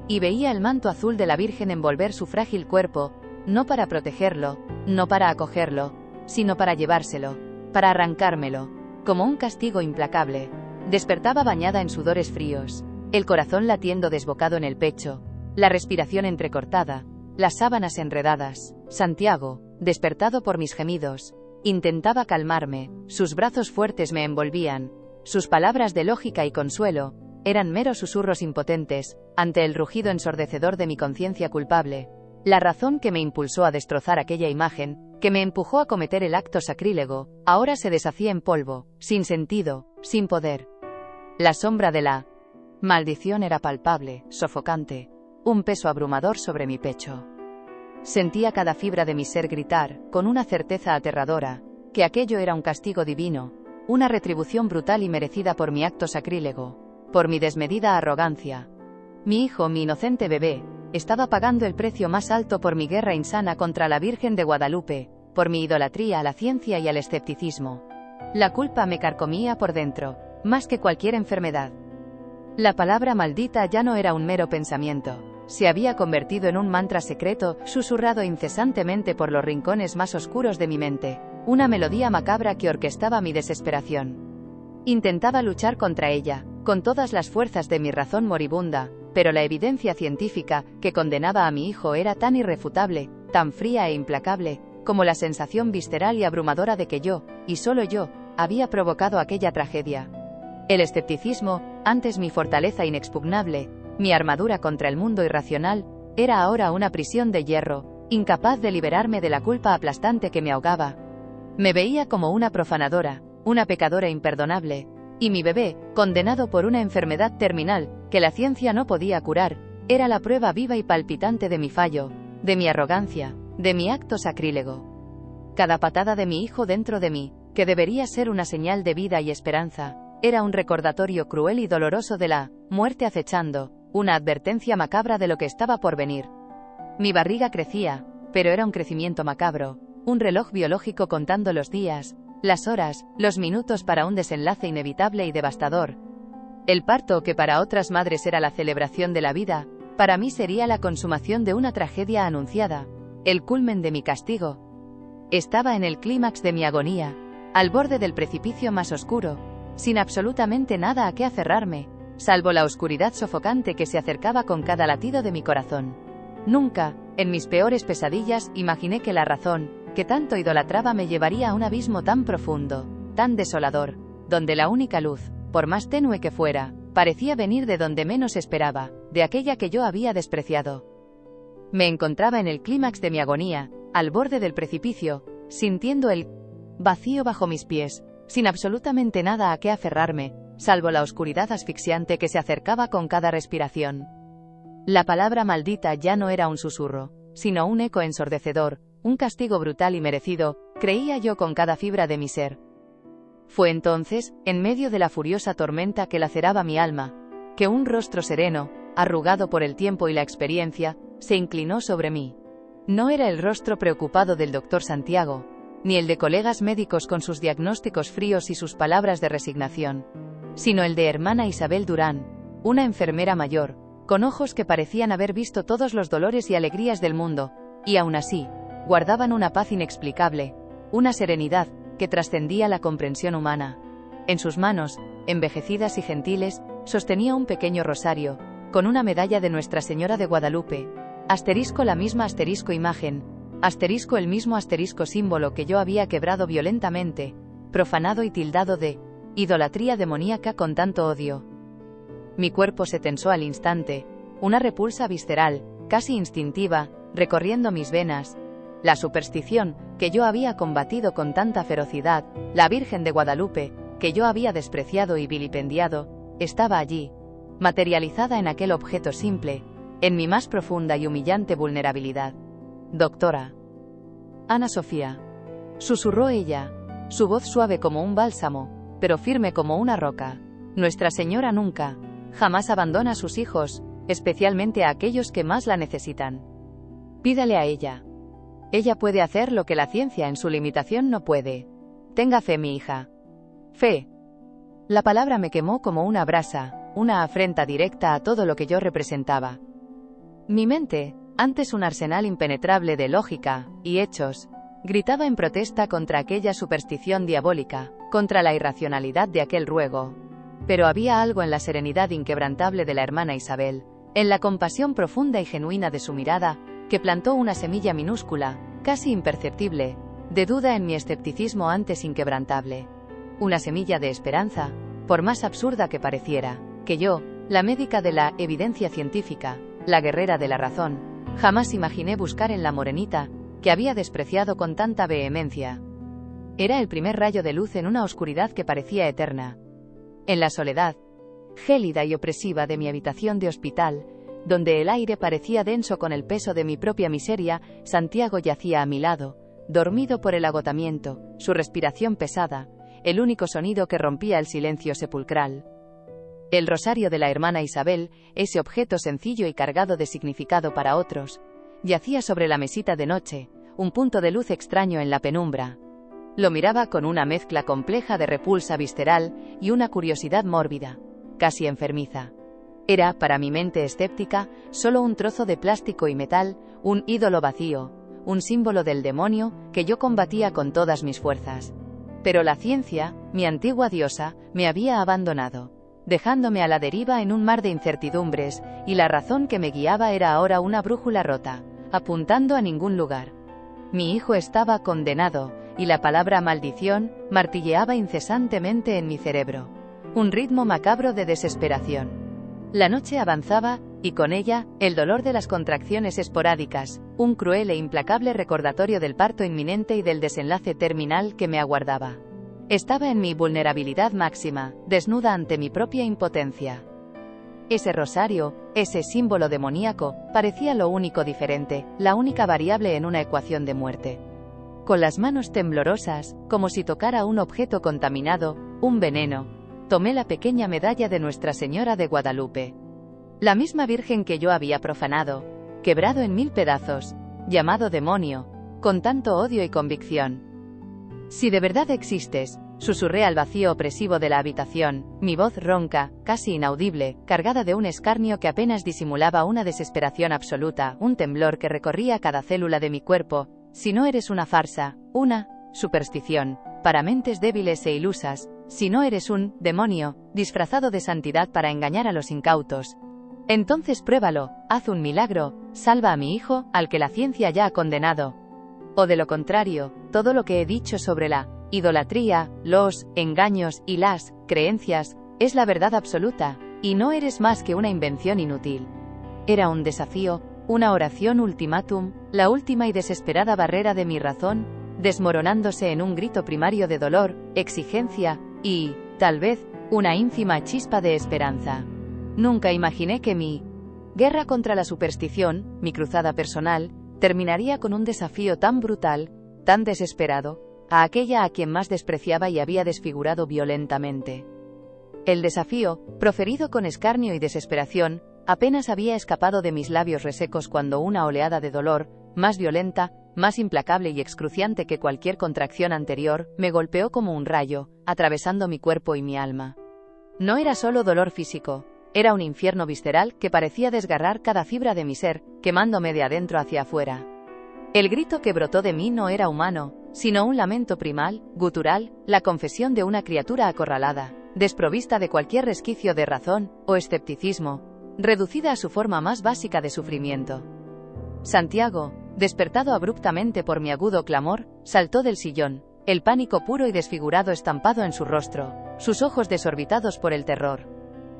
y veía el manto azul de la Virgen envolver su frágil cuerpo, no para protegerlo, no para acogerlo, sino para llevárselo, para arrancármelo, como un castigo implacable. Despertaba bañada en sudores fríos, el corazón latiendo desbocado en el pecho, la respiración entrecortada, las sábanas enredadas. Santiago, despertado por mis gemidos, intentaba calmarme, sus brazos fuertes me envolvían, sus palabras de lógica y consuelo eran meros susurros impotentes ante el rugido ensordecedor de mi conciencia culpable. La razón que me impulsó a destrozar aquella imagen, que me empujó a cometer el acto sacrílego, ahora se deshacía en polvo, sin sentido, sin poder. La sombra de la maldición era palpable, sofocante, un peso abrumador sobre mi pecho. Sentía cada fibra de mi ser gritar, con una certeza aterradora, que aquello era un castigo divino, una retribución brutal y merecida por mi acto sacrílego, por mi desmedida arrogancia. Mi hijo, mi inocente bebé, estaba pagando el precio más alto por mi guerra insana contra la Virgen de Guadalupe, por mi idolatría a la ciencia y al escepticismo. La culpa me carcomía por dentro, más que cualquier enfermedad. La palabra maldita ya no era un mero pensamiento, se había convertido en un mantra secreto, susurrado incesantemente por los rincones más oscuros de mi mente, una melodía macabra que orquestaba mi desesperación. Intentaba luchar contra ella, con todas las fuerzas de mi razón moribunda, pero la evidencia científica que condenaba a mi hijo era tan irrefutable, tan fría e implacable, como la sensación visceral y abrumadora de que yo, y solo yo, había provocado aquella tragedia. El escepticismo, antes mi fortaleza inexpugnable, mi armadura contra el mundo irracional, era ahora una prisión de hierro, incapaz de liberarme de la culpa aplastante que me ahogaba. Me veía como una profanadora, una pecadora imperdonable, y mi bebé, condenado por una enfermedad terminal, que la ciencia no podía curar, era la prueba viva y palpitante de mi fallo, de mi arrogancia, de mi acto sacrílego. Cada patada de mi hijo dentro de mí, que debería ser una señal de vida y esperanza, era un recordatorio cruel y doloroso de la muerte acechando, una advertencia macabra de lo que estaba por venir. Mi barriga crecía, pero era un crecimiento macabro, un reloj biológico contando los días, las horas, los minutos para un desenlace inevitable y devastador. El parto, que para otras madres era la celebración de la vida, para mí sería la consumación de una tragedia anunciada, el culmen de mi castigo. Estaba en el clímax de mi agonía, al borde del precipicio más oscuro, sin absolutamente nada a qué aferrarme, salvo la oscuridad sofocante que se acercaba con cada latido de mi corazón. Nunca, en mis peores pesadillas, imaginé que la razón, que tanto idolatraba, me llevaría a un abismo tan profundo, tan desolador, donde la única luz, por más tenue que fuera, parecía venir de donde menos esperaba, de aquella que yo había despreciado. Me encontraba en el clímax de mi agonía, al borde del precipicio, sintiendo el vacío bajo mis pies, sin absolutamente nada a qué aferrarme, salvo la oscuridad asfixiante que se acercaba con cada respiración. La palabra maldita ya no era un susurro, sino un eco ensordecedor, un castigo brutal y merecido, creía yo con cada fibra de mi ser. Fue entonces, en medio de la furiosa tormenta que laceraba mi alma, que un rostro sereno, arrugado por el tiempo y la experiencia, se inclinó sobre mí. No era el rostro preocupado del doctor Santiago, ni el de colegas médicos con sus diagnósticos fríos y sus palabras de resignación, sino el de hermana Isabel Durán, una enfermera mayor, con ojos que parecían haber visto todos los dolores y alegrías del mundo, y aún así, guardaban una paz inexplicable, una serenidad que trascendía la comprensión humana. En sus manos, envejecidas y gentiles, sostenía un pequeño rosario, con una medalla de Nuestra Señora de Guadalupe, asterisco la misma asterisco imagen, asterisco el mismo asterisco símbolo que yo había quebrado violentamente, profanado y tildado de idolatría demoníaca con tanto odio. Mi cuerpo se tensó al instante, una repulsa visceral, casi instintiva, recorriendo mis venas. La superstición, que yo había combatido con tanta ferocidad, la Virgen de Guadalupe, que yo había despreciado y vilipendiado, estaba allí, materializada en aquel objeto simple, en mi más profunda y humillante vulnerabilidad. Doctora. Ana Sofía. Susurró ella, su voz suave como un bálsamo, pero firme como una roca. Nuestra Señora nunca, jamás abandona a sus hijos, especialmente a aquellos que más la necesitan. Pídale a ella. Ella puede hacer lo que la ciencia en su limitación no puede. Tenga fe, mi hija. Fe. La palabra me quemó como una brasa, una afrenta directa a todo lo que yo representaba. Mi mente, antes un arsenal impenetrable de lógica y hechos, gritaba en protesta contra aquella superstición diabólica, contra la irracionalidad de aquel ruego. Pero había algo en la serenidad inquebrantable de la hermana Isabel, en la compasión profunda y genuina de su mirada, que plantó una semilla minúscula, casi imperceptible, de duda en mi escepticismo antes inquebrantable. Una semilla de esperanza, por más absurda que pareciera, que yo, la médica de la evidencia científica, la guerrera de la razón, jamás imaginé buscar en la morenita, que había despreciado con tanta vehemencia. Era el primer rayo de luz en una oscuridad que parecía eterna. En la soledad, gélida y opresiva de mi habitación de hospital, donde el aire parecía denso con el peso de mi propia miseria, Santiago yacía a mi lado, dormido por el agotamiento, su respiración pesada, el único sonido que rompía el silencio sepulcral. El rosario de la hermana Isabel, ese objeto sencillo y cargado de significado para otros, yacía sobre la mesita de noche, un punto de luz extraño en la penumbra. Lo miraba con una mezcla compleja de repulsa visceral y una curiosidad mórbida, casi enfermiza. Era, para mi mente escéptica, solo un trozo de plástico y metal, un ídolo vacío, un símbolo del demonio que yo combatía con todas mis fuerzas. Pero la ciencia, mi antigua diosa, me había abandonado, dejándome a la deriva en un mar de incertidumbres, y la razón que me guiaba era ahora una brújula rota, apuntando a ningún lugar. Mi hijo estaba condenado, y la palabra maldición martilleaba incesantemente en mi cerebro. Un ritmo macabro de desesperación. La noche avanzaba, y con ella, el dolor de las contracciones esporádicas, un cruel e implacable recordatorio del parto inminente y del desenlace terminal que me aguardaba. Estaba en mi vulnerabilidad máxima, desnuda ante mi propia impotencia. Ese rosario, ese símbolo demoníaco, parecía lo único diferente, la única variable en una ecuación de muerte. Con las manos temblorosas, como si tocara un objeto contaminado, un veneno, tomé la pequeña medalla de Nuestra Señora de Guadalupe. La misma Virgen que yo había profanado, quebrado en 1000 pedazos, llamado demonio, con tanto odio y convicción. Si de verdad existes, susurré al vacío opresivo de la habitación, mi voz ronca, casi inaudible, cargada de un escarnio que apenas disimulaba una desesperación absoluta, un temblor que recorría cada célula de mi cuerpo. Si no eres una farsa, una superstición, para mentes débiles e ilusas, si no eres un demonio, disfrazado de santidad para engañar a los incautos, entonces pruébalo, haz un milagro, salva a mi hijo, al que la ciencia ya ha condenado. O de lo contrario, todo lo que he dicho sobre la idolatría, los engaños y las creencias, es la verdad absoluta, y no eres más que una invención inútil. Era un desafío, una oración ultimátum, la última y desesperada barrera de mi razón, desmoronándose en un grito primario de dolor, exigencia, y, tal vez, una ínfima chispa de esperanza. Nunca imaginé que mi guerra contra la superstición, mi cruzada personal, terminaría con un desafío tan brutal, tan desesperado, a aquella a quien más despreciaba y había desfigurado violentamente. El desafío, proferido con escarnio y desesperación, apenas había escapado de mis labios resecos cuando una oleada de dolor, más violenta, más implacable y excruciante que cualquier contracción anterior, me golpeó como un rayo, atravesando mi cuerpo y mi alma. No era solo dolor físico, era un infierno visceral que parecía desgarrar cada fibra de mi ser, quemándome de adentro hacia afuera. El grito que brotó de mí no era humano, sino un lamento primal, gutural, la confesión de una criatura acorralada, desprovista de cualquier resquicio de razón o escepticismo, reducida a su forma más básica de sufrimiento. Santiago, despertado abruptamente por mi agudo clamor, saltó del sillón, el pánico puro y desfigurado estampado en su rostro, sus ojos desorbitados por el terror.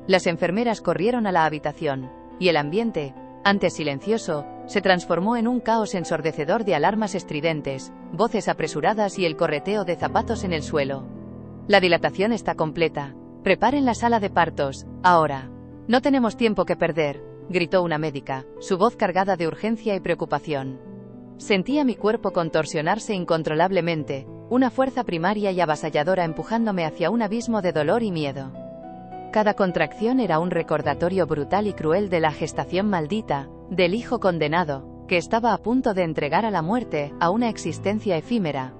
Las enfermeras corrieron a la habitación, y el ambiente, antes silencioso, se transformó en un caos ensordecedor de alarmas estridentes, voces apresuradas y el correteo de zapatos en el suelo. La dilatación está completa. Preparen la sala de partos, ahora. No tenemos tiempo que perder, gritó una médica, su voz cargada de urgencia y preocupación. Sentía mi cuerpo contorsionarse incontrolablemente, una fuerza primaria y avasalladora empujándome hacia un abismo de dolor y miedo. Cada contracción era un recordatorio brutal y cruel de la gestación maldita, del hijo condenado, que estaba a punto de entregar a la muerte, a una existencia efímera.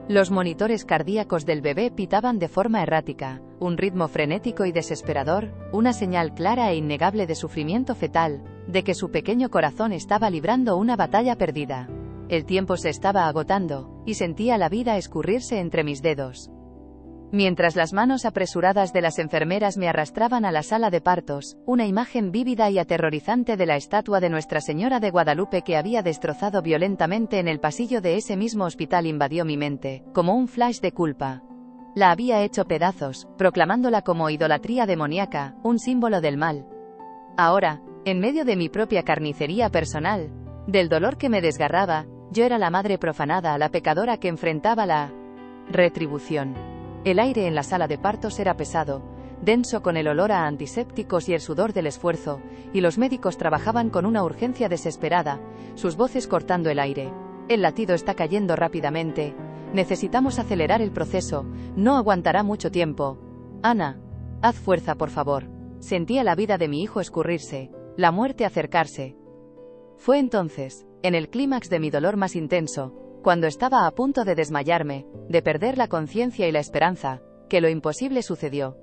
Los monitores cardíacos del bebé pitaban de forma errática, un ritmo frenético y desesperador, una señal clara e innegable de sufrimiento fetal, de que su pequeño corazón estaba librando una batalla perdida. El tiempo se estaba agotando, y sentía la vida escurrirse entre mis dedos. Mientras las manos apresuradas de las enfermeras me arrastraban a la sala de partos, una imagen vívida y aterrorizante de la estatua de Nuestra Señora de Guadalupe que había destrozado violentamente en el pasillo de ese mismo hospital invadió mi mente, como un flash de culpa. La había hecho pedazos, proclamándola como idolatría demoníaca, un símbolo del mal. Ahora, en medio de mi propia carnicería personal, del dolor que me desgarraba, yo era la madre profanada, la pecadora que enfrentaba la retribución. El aire en la sala de partos era pesado, denso con el olor a antisépticos y el sudor del esfuerzo, y los médicos trabajaban con una urgencia desesperada, sus voces cortando el aire. El latido está cayendo rápidamente. Necesitamos acelerar el proceso, no aguantará mucho tiempo. Ana, haz fuerza por favor. Sentía la vida de mi hijo escurrirse, la muerte acercarse. Fue entonces, en el clímax de mi dolor más intenso, cuando estaba a punto de desmayarme, de perder la conciencia y la esperanza, que lo imposible sucedió.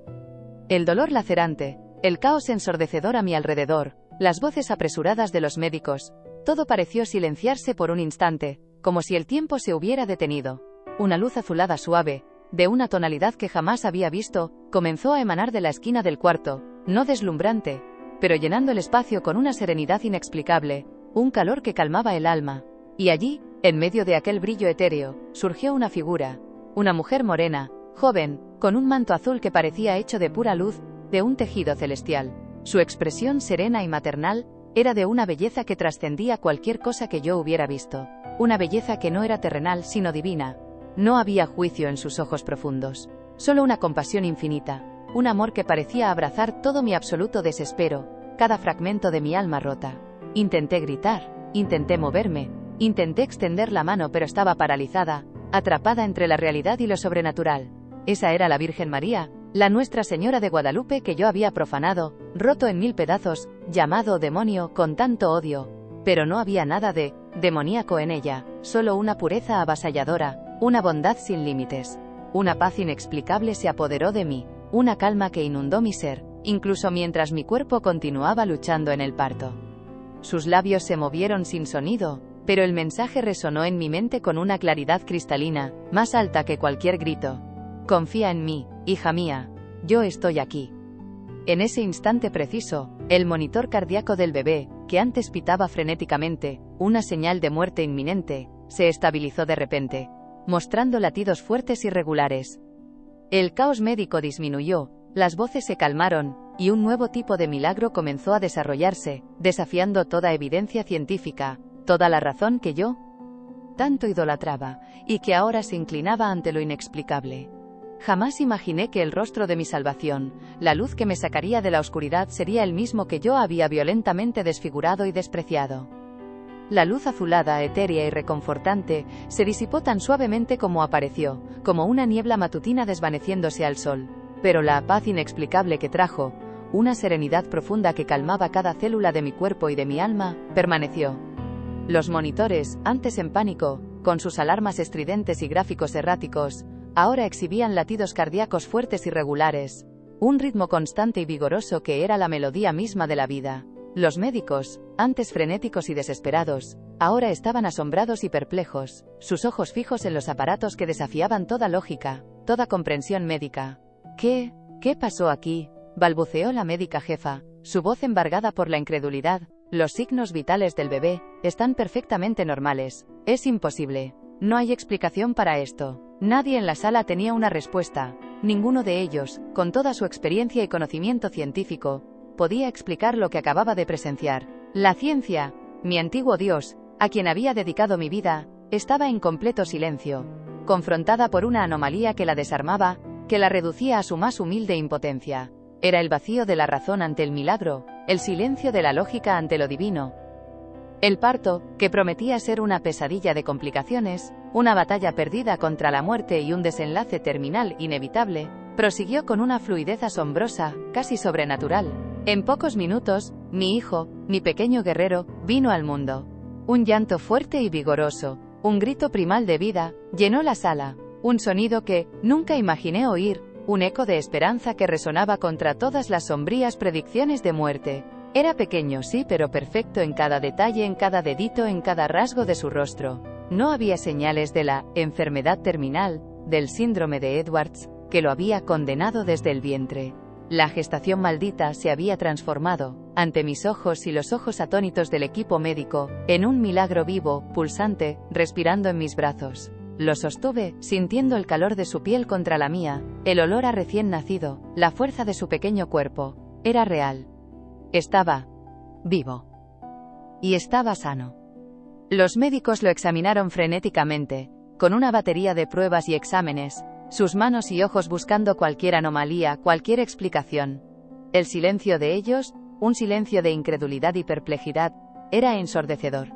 El dolor lacerante, el caos ensordecedor a mi alrededor, las voces apresuradas de los médicos, todo pareció silenciarse por un instante, como si el tiempo se hubiera detenido. Una luz azulada suave, de una tonalidad que jamás había visto, comenzó a emanar de la esquina del cuarto, no deslumbrante, pero llenando el espacio con una serenidad inexplicable, un calor que calmaba el alma. Y allí, en medio de aquel brillo etéreo, surgió una figura, una mujer morena, joven, con un manto azul que parecía hecho de pura luz, de un tejido celestial. Su expresión serena y maternal, era de una belleza que trascendía cualquier cosa que yo hubiera visto. Una belleza que no era terrenal sino divina. No había juicio en sus ojos profundos. Solo una compasión infinita, un amor que parecía abrazar todo mi absoluto desespero, cada fragmento de mi alma rota. Intenté gritar, intenté moverme, intenté extender la mano pero estaba paralizada, atrapada entre la realidad y lo sobrenatural. Esa era la Virgen María, la Nuestra Señora de Guadalupe que yo había profanado, roto en 1000 pedazos, llamado demonio con tanto odio. Pero no había nada de demoníaco en ella, solo una pureza avasalladora, una bondad sin límites. Una paz inexplicable se apoderó de mí, una calma que inundó mi ser, incluso mientras mi cuerpo continuaba luchando en el parto. Sus labios se movieron sin sonido, pero el mensaje resonó en mi mente con una claridad cristalina, más alta que cualquier grito. Confía en mí, hija mía, yo estoy aquí. En ese instante preciso, el monitor cardíaco del bebé, que antes pitaba frenéticamente, una señal de muerte inminente, se estabilizó de repente, mostrando latidos fuertes y regulares. El caos médico disminuyó, las voces se calmaron, y un nuevo tipo de milagro comenzó a desarrollarse, desafiando toda evidencia científica, toda la razón que yo tanto idolatraba, y que ahora se inclinaba ante lo inexplicable. Jamás imaginé que el rostro de mi salvación, la luz que me sacaría de la oscuridad sería el mismo que yo había violentamente desfigurado y despreciado. La luz azulada, etérea y reconfortante, se disipó tan suavemente como apareció, como una niebla matutina desvaneciéndose al sol. Pero la paz inexplicable que trajo, una serenidad profunda que calmaba cada célula de mi cuerpo y de mi alma, permaneció. Los monitores, antes en pánico, con sus alarmas estridentes y gráficos erráticos, ahora exhibían latidos cardíacos fuertes y regulares, un ritmo constante y vigoroso que era la melodía misma de la vida. Los médicos, antes frenéticos y desesperados, ahora estaban asombrados y perplejos, sus ojos fijos en los aparatos que desafiaban toda lógica, toda comprensión médica. ¿Qué pasó aquí?, balbuceó la médica jefa, su voz embargada por la incredulidad. Los signos vitales del bebé están perfectamente normales. Es imposible. No hay explicación para esto. Nadie en la sala tenía una respuesta. Ninguno de ellos, con toda su experiencia y conocimiento científico, podía explicar lo que acababa de presenciar. La ciencia, mi antiguo Dios, a quien había dedicado mi vida, estaba en completo silencio, confrontada por una anomalía que la desarmaba, que la reducía a su más humilde impotencia. Era el vacío de la razón ante el milagro, el silencio de la lógica ante lo divino. El parto, que prometía ser una pesadilla de complicaciones, una batalla perdida contra la muerte y un desenlace terminal inevitable, prosiguió con una fluidez asombrosa, casi sobrenatural. En pocos minutos, mi hijo, mi pequeño guerrero, vino al mundo. Un llanto fuerte y vigoroso, un grito primal de vida, llenó la sala, un sonido que nunca imaginé oír, un eco de esperanza que resonaba contra todas las sombrías predicciones de muerte. Era pequeño, sí, pero perfecto en cada detalle, en cada dedito, en cada rasgo de su rostro. No había señales de la enfermedad terminal, del síndrome de Edwards, que lo había condenado desde el vientre. La gestación maldita se había transformado, ante mis ojos y los ojos atónitos del equipo médico, en un milagro vivo, pulsante, respirando en mis brazos. Lo sostuve, sintiendo el calor de su piel contra la mía, el olor a recién nacido, la fuerza de su pequeño cuerpo. Era real. Estaba vivo. Y estaba sano. Los médicos lo examinaron frenéticamente, con una batería de pruebas y exámenes, sus manos y ojos buscando cualquier anomalía, cualquier explicación. El silencio de ellos, un silencio de incredulidad y perplejidad, era ensordecedor.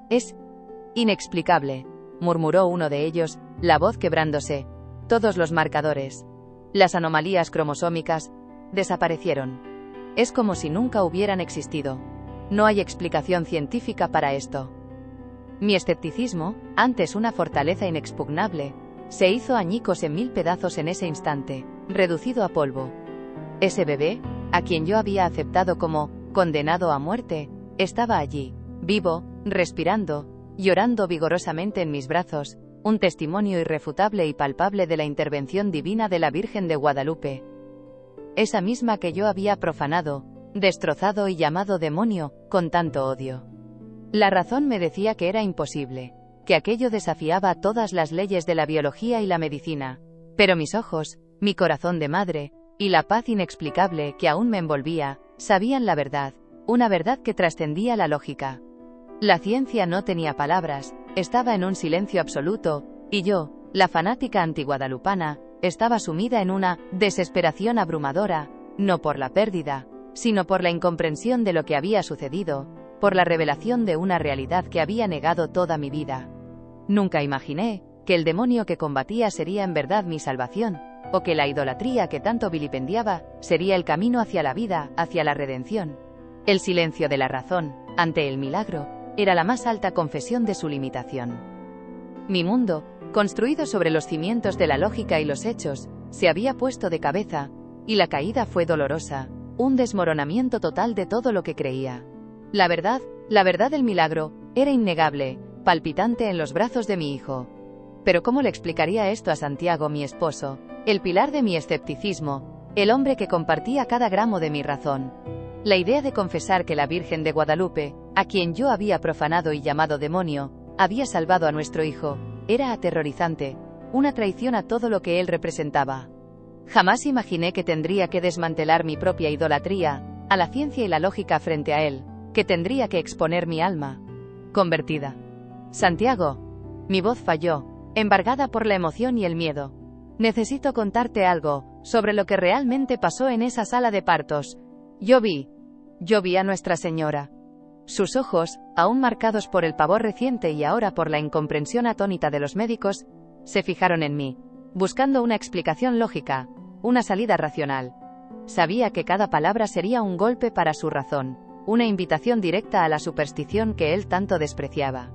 Es inexplicable, murmuró uno de ellos, la voz quebrándose. Todos los marcadores, las anomalías cromosómicas, desaparecieron. Es como si nunca hubieran existido. No hay explicación científica para esto. Mi escepticismo, antes una fortaleza inexpugnable, se hizo añicos en 1000 pedazos en ese instante, reducido a polvo. Ese bebé, a quien yo había aceptado como condenado a muerte, estaba allí, vivo, respirando, llorando vigorosamente en mis brazos, un testimonio irrefutable y palpable de la intervención divina de la Virgen de Guadalupe. Esa misma que yo había profanado, destrozado y llamado demonio, con tanto odio. La razón me decía que era imposible, que aquello desafiaba todas las leyes de la biología y la medicina, pero mis ojos, mi corazón de madre, y la paz inexplicable que aún me envolvía, sabían la verdad, una verdad que trascendía la lógica. La ciencia no tenía palabras, estaba en un silencio absoluto, y yo, la fanática antiguadalupana, estaba sumida en una desesperación abrumadora, no por la pérdida, sino por la incomprensión de lo que había sucedido, por la revelación de una realidad que había negado toda mi vida. Nunca imaginé que el demonio que combatía sería en verdad mi salvación, o que la idolatría que tanto vilipendiaba sería el camino hacia la vida, hacia la redención. El silencio de la razón, ante el milagro, era la más alta confesión de su limitación. Mi mundo, construido sobre los cimientos de la lógica y los hechos, se había puesto de cabeza, y la caída fue dolorosa, un desmoronamiento total de todo lo que creía. La verdad del milagro, era innegable, palpitante en los brazos de mi hijo. Pero ¿cómo le explicaría esto a Santiago, mi esposo, el pilar de mi escepticismo, el hombre que compartía cada gramo de mi razón? La idea de confesar que la Virgen de Guadalupe, a quien yo había profanado y llamado demonio, había salvado a nuestro hijo, era aterrorizante, una traición a todo lo que él representaba. Jamás imaginé que tendría que desmantelar mi propia idolatría, a la ciencia y la lógica frente a él, que tendría que exponer mi alma convertida. Santiago, mi voz falló, embargada por la emoción y el miedo. Necesito contarte algo sobre lo que realmente pasó en esa sala de partos. Yo vi a Nuestra Señora. Sus ojos, aún marcados por el pavor reciente y ahora por la incomprensión atónita de los médicos, se fijaron en mí, buscando una explicación lógica, una salida racional. Sabía que cada palabra sería un golpe para su razón, una invitación directa a la superstición que él tanto despreciaba.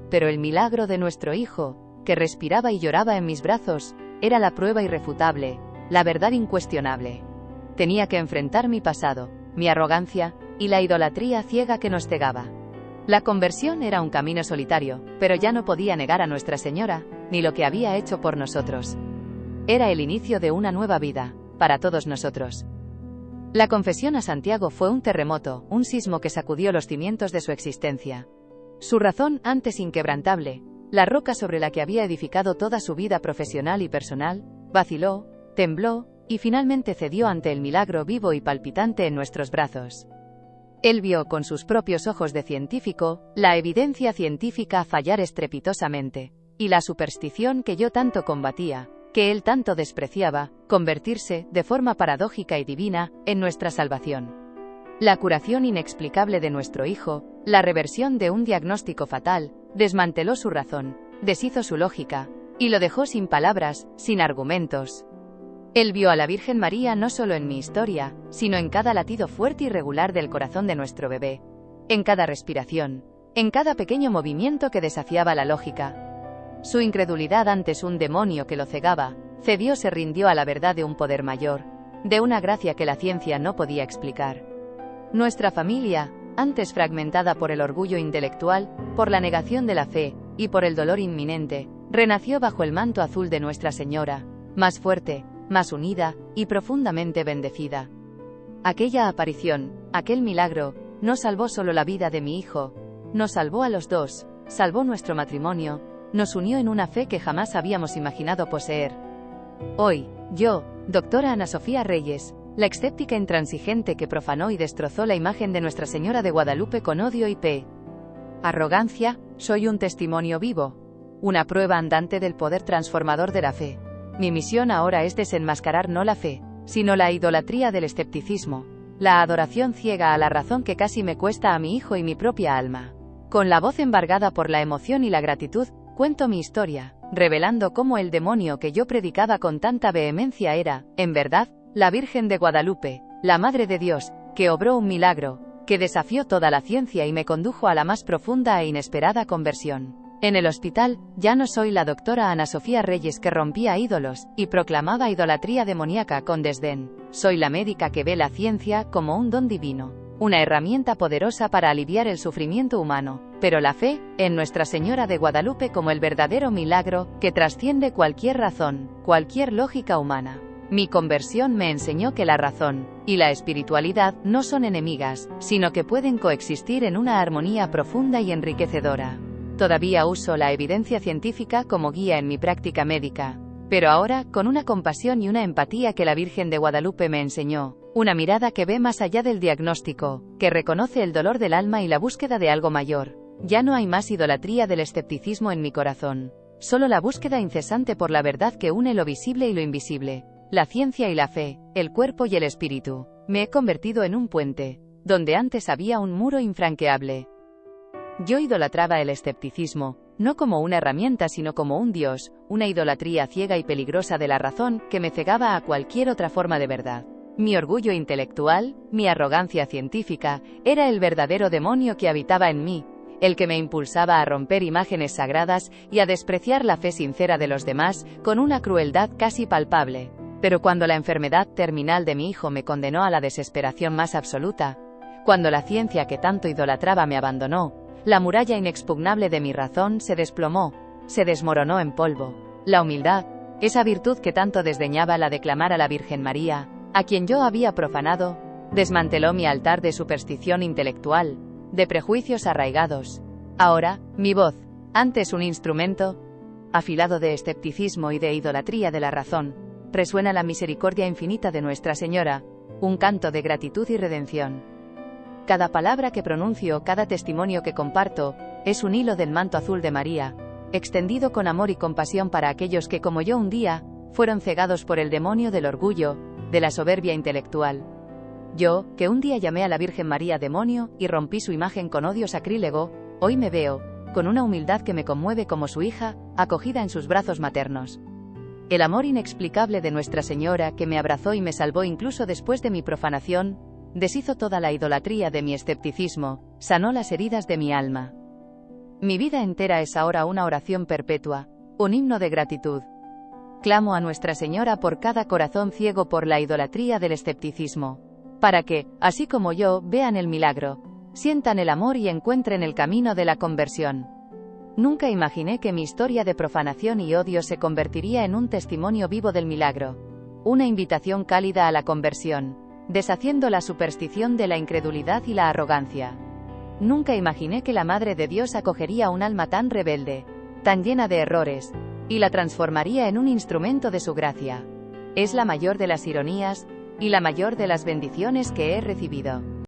Pero el milagro de nuestro hijo, que respiraba y lloraba en mis brazos, era la prueba irrefutable, la verdad incuestionable. Tenía que enfrentar mi pasado, mi arrogancia, y la idolatría ciega que nos cegaba. La conversión era un camino solitario, pero ya no podía negar a Nuestra Señora, ni lo que había hecho por nosotros. Era el inicio de una nueva vida, para todos nosotros. La confesión a Santiago fue un terremoto, un sismo que sacudió los cimientos de su existencia. Su razón, antes inquebrantable, la roca sobre la que había edificado toda su vida profesional y personal, vaciló, tembló, y finalmente cedió ante el milagro vivo y palpitante en nuestros brazos. Él vio con sus propios ojos de científico, la evidencia científica fallar estrepitosamente, y la superstición que yo tanto combatía, que él tanto despreciaba, convertirse, de forma paradójica y divina, en nuestra salvación. La curación inexplicable de nuestro hijo, la reversión de un diagnóstico fatal, desmanteló su razón, deshizo su lógica, y lo dejó sin palabras, sin argumentos. Él vio a la Virgen María no solo en mi historia, sino en cada latido fuerte y regular del corazón de nuestro bebé, en cada respiración, en cada pequeño movimiento que desafiaba la lógica. Su incredulidad antes un demonio que lo cegaba, se rindió a la verdad de un poder mayor, de una gracia que la ciencia no podía explicar. Nuestra familia, antes fragmentada por el orgullo intelectual, por la negación de la fe, y por el dolor inminente, renació bajo el manto azul de Nuestra Señora, más fuerte, más unida, y profundamente bendecida. Aquella aparición, aquel milagro, no salvó solo la vida de mi hijo, nos salvó a los dos, salvó nuestro matrimonio, nos unió en una fe que jamás habíamos imaginado poseer. Hoy, yo, doctora Ana Sofía Reyes, la escéptica intransigente que profanó y destrozó la imagen de Nuestra Señora de Guadalupe con odio y arrogancia, soy un testimonio vivo, una prueba andante del poder transformador de la fe. Mi misión ahora es desenmascarar no la fe, sino la idolatría del escepticismo, la adoración ciega a la razón que casi me cuesta a mi hijo y mi propia alma. Con la voz embargada por la emoción y la gratitud, cuento mi historia, revelando cómo el demonio que yo predicaba con tanta vehemencia era, en verdad, la Virgen de Guadalupe, la Madre de Dios, que obró un milagro, que desafió toda la ciencia y me condujo a la más profunda e inesperada conversión. En el hospital, ya no soy la doctora Ana Sofía Reyes que rompía ídolos, y proclamaba idolatría demoníaca con desdén. Soy la médica que ve la ciencia como un don divino, una herramienta poderosa para aliviar el sufrimiento humano, pero la fe, en Nuestra Señora de Guadalupe como el verdadero milagro, que trasciende cualquier razón, cualquier lógica humana. Mi conversión me enseñó que la razón y la espiritualidad no son enemigas, sino que pueden coexistir en una armonía profunda y enriquecedora. Todavía uso la evidencia científica como guía en mi práctica médica, pero ahora, con una compasión y una empatía que la Virgen de Guadalupe me enseñó, una mirada que ve más allá del diagnóstico, que reconoce el dolor del alma y la búsqueda de algo mayor. Ya no hay más idolatría del escepticismo en mi corazón, solo la búsqueda incesante por la verdad que une lo visible y lo invisible, la ciencia y la fe, el cuerpo y el espíritu. Me he convertido en un puente, donde antes había un muro infranqueable. Yo idolatraba el escepticismo, no como una herramienta sino como un dios, una idolatría ciega y peligrosa de la razón que me cegaba a cualquier otra forma de verdad. Mi orgullo intelectual, mi arrogancia científica, era el verdadero demonio que habitaba en mí, el que me impulsaba a romper imágenes sagradas y a despreciar la fe sincera de los demás, con una crueldad casi palpable. Pero cuando la enfermedad terminal de mi hijo me condenó a la desesperación más absoluta, cuando la ciencia que tanto idolatraba me abandonó, la muralla inexpugnable de mi razón se desplomó, se desmoronó en polvo. La humildad, esa virtud que tanto desdeñaba la de clamar a la Virgen María, a quien yo había profanado, desmanteló mi altar de superstición intelectual, de prejuicios arraigados. Ahora, mi voz, antes un instrumento afilado de escepticismo y de idolatría de la razón, resuena la misericordia infinita de Nuestra Señora, un canto de gratitud y redención. Cada palabra que pronuncio, cada testimonio que comparto, es un hilo del manto azul de María, extendido con amor y compasión para aquellos que como yo un día, fueron cegados por el demonio del orgullo, de la soberbia intelectual. Yo, que un día llamé a la Virgen María demonio y rompí su imagen con odio sacrílego, hoy me veo, con una humildad que me conmueve como su hija, acogida en sus brazos maternos. El amor inexplicable de Nuestra Señora, que me abrazó y me salvó incluso después de mi profanación, deshizo toda la idolatría de mi escepticismo, sanó las heridas de mi alma. Mi vida entera es ahora una oración perpetua, un himno de gratitud. Clamo a Nuestra Señora por cada corazón ciego por la idolatría del escepticismo, para que, así como yo, vean el milagro, sientan el amor y encuentren el camino de la conversión. Nunca imaginé que mi historia de profanación y odio se convertiría en un testimonio vivo del milagro, una invitación cálida a la conversión, deshaciendo la superstición de la incredulidad y la arrogancia. Nunca imaginé que la Madre de Dios acogería un alma tan rebelde, tan llena de errores, y la transformaría en un instrumento de su gracia. Es la mayor de las ironías, y la mayor de las bendiciones que he recibido.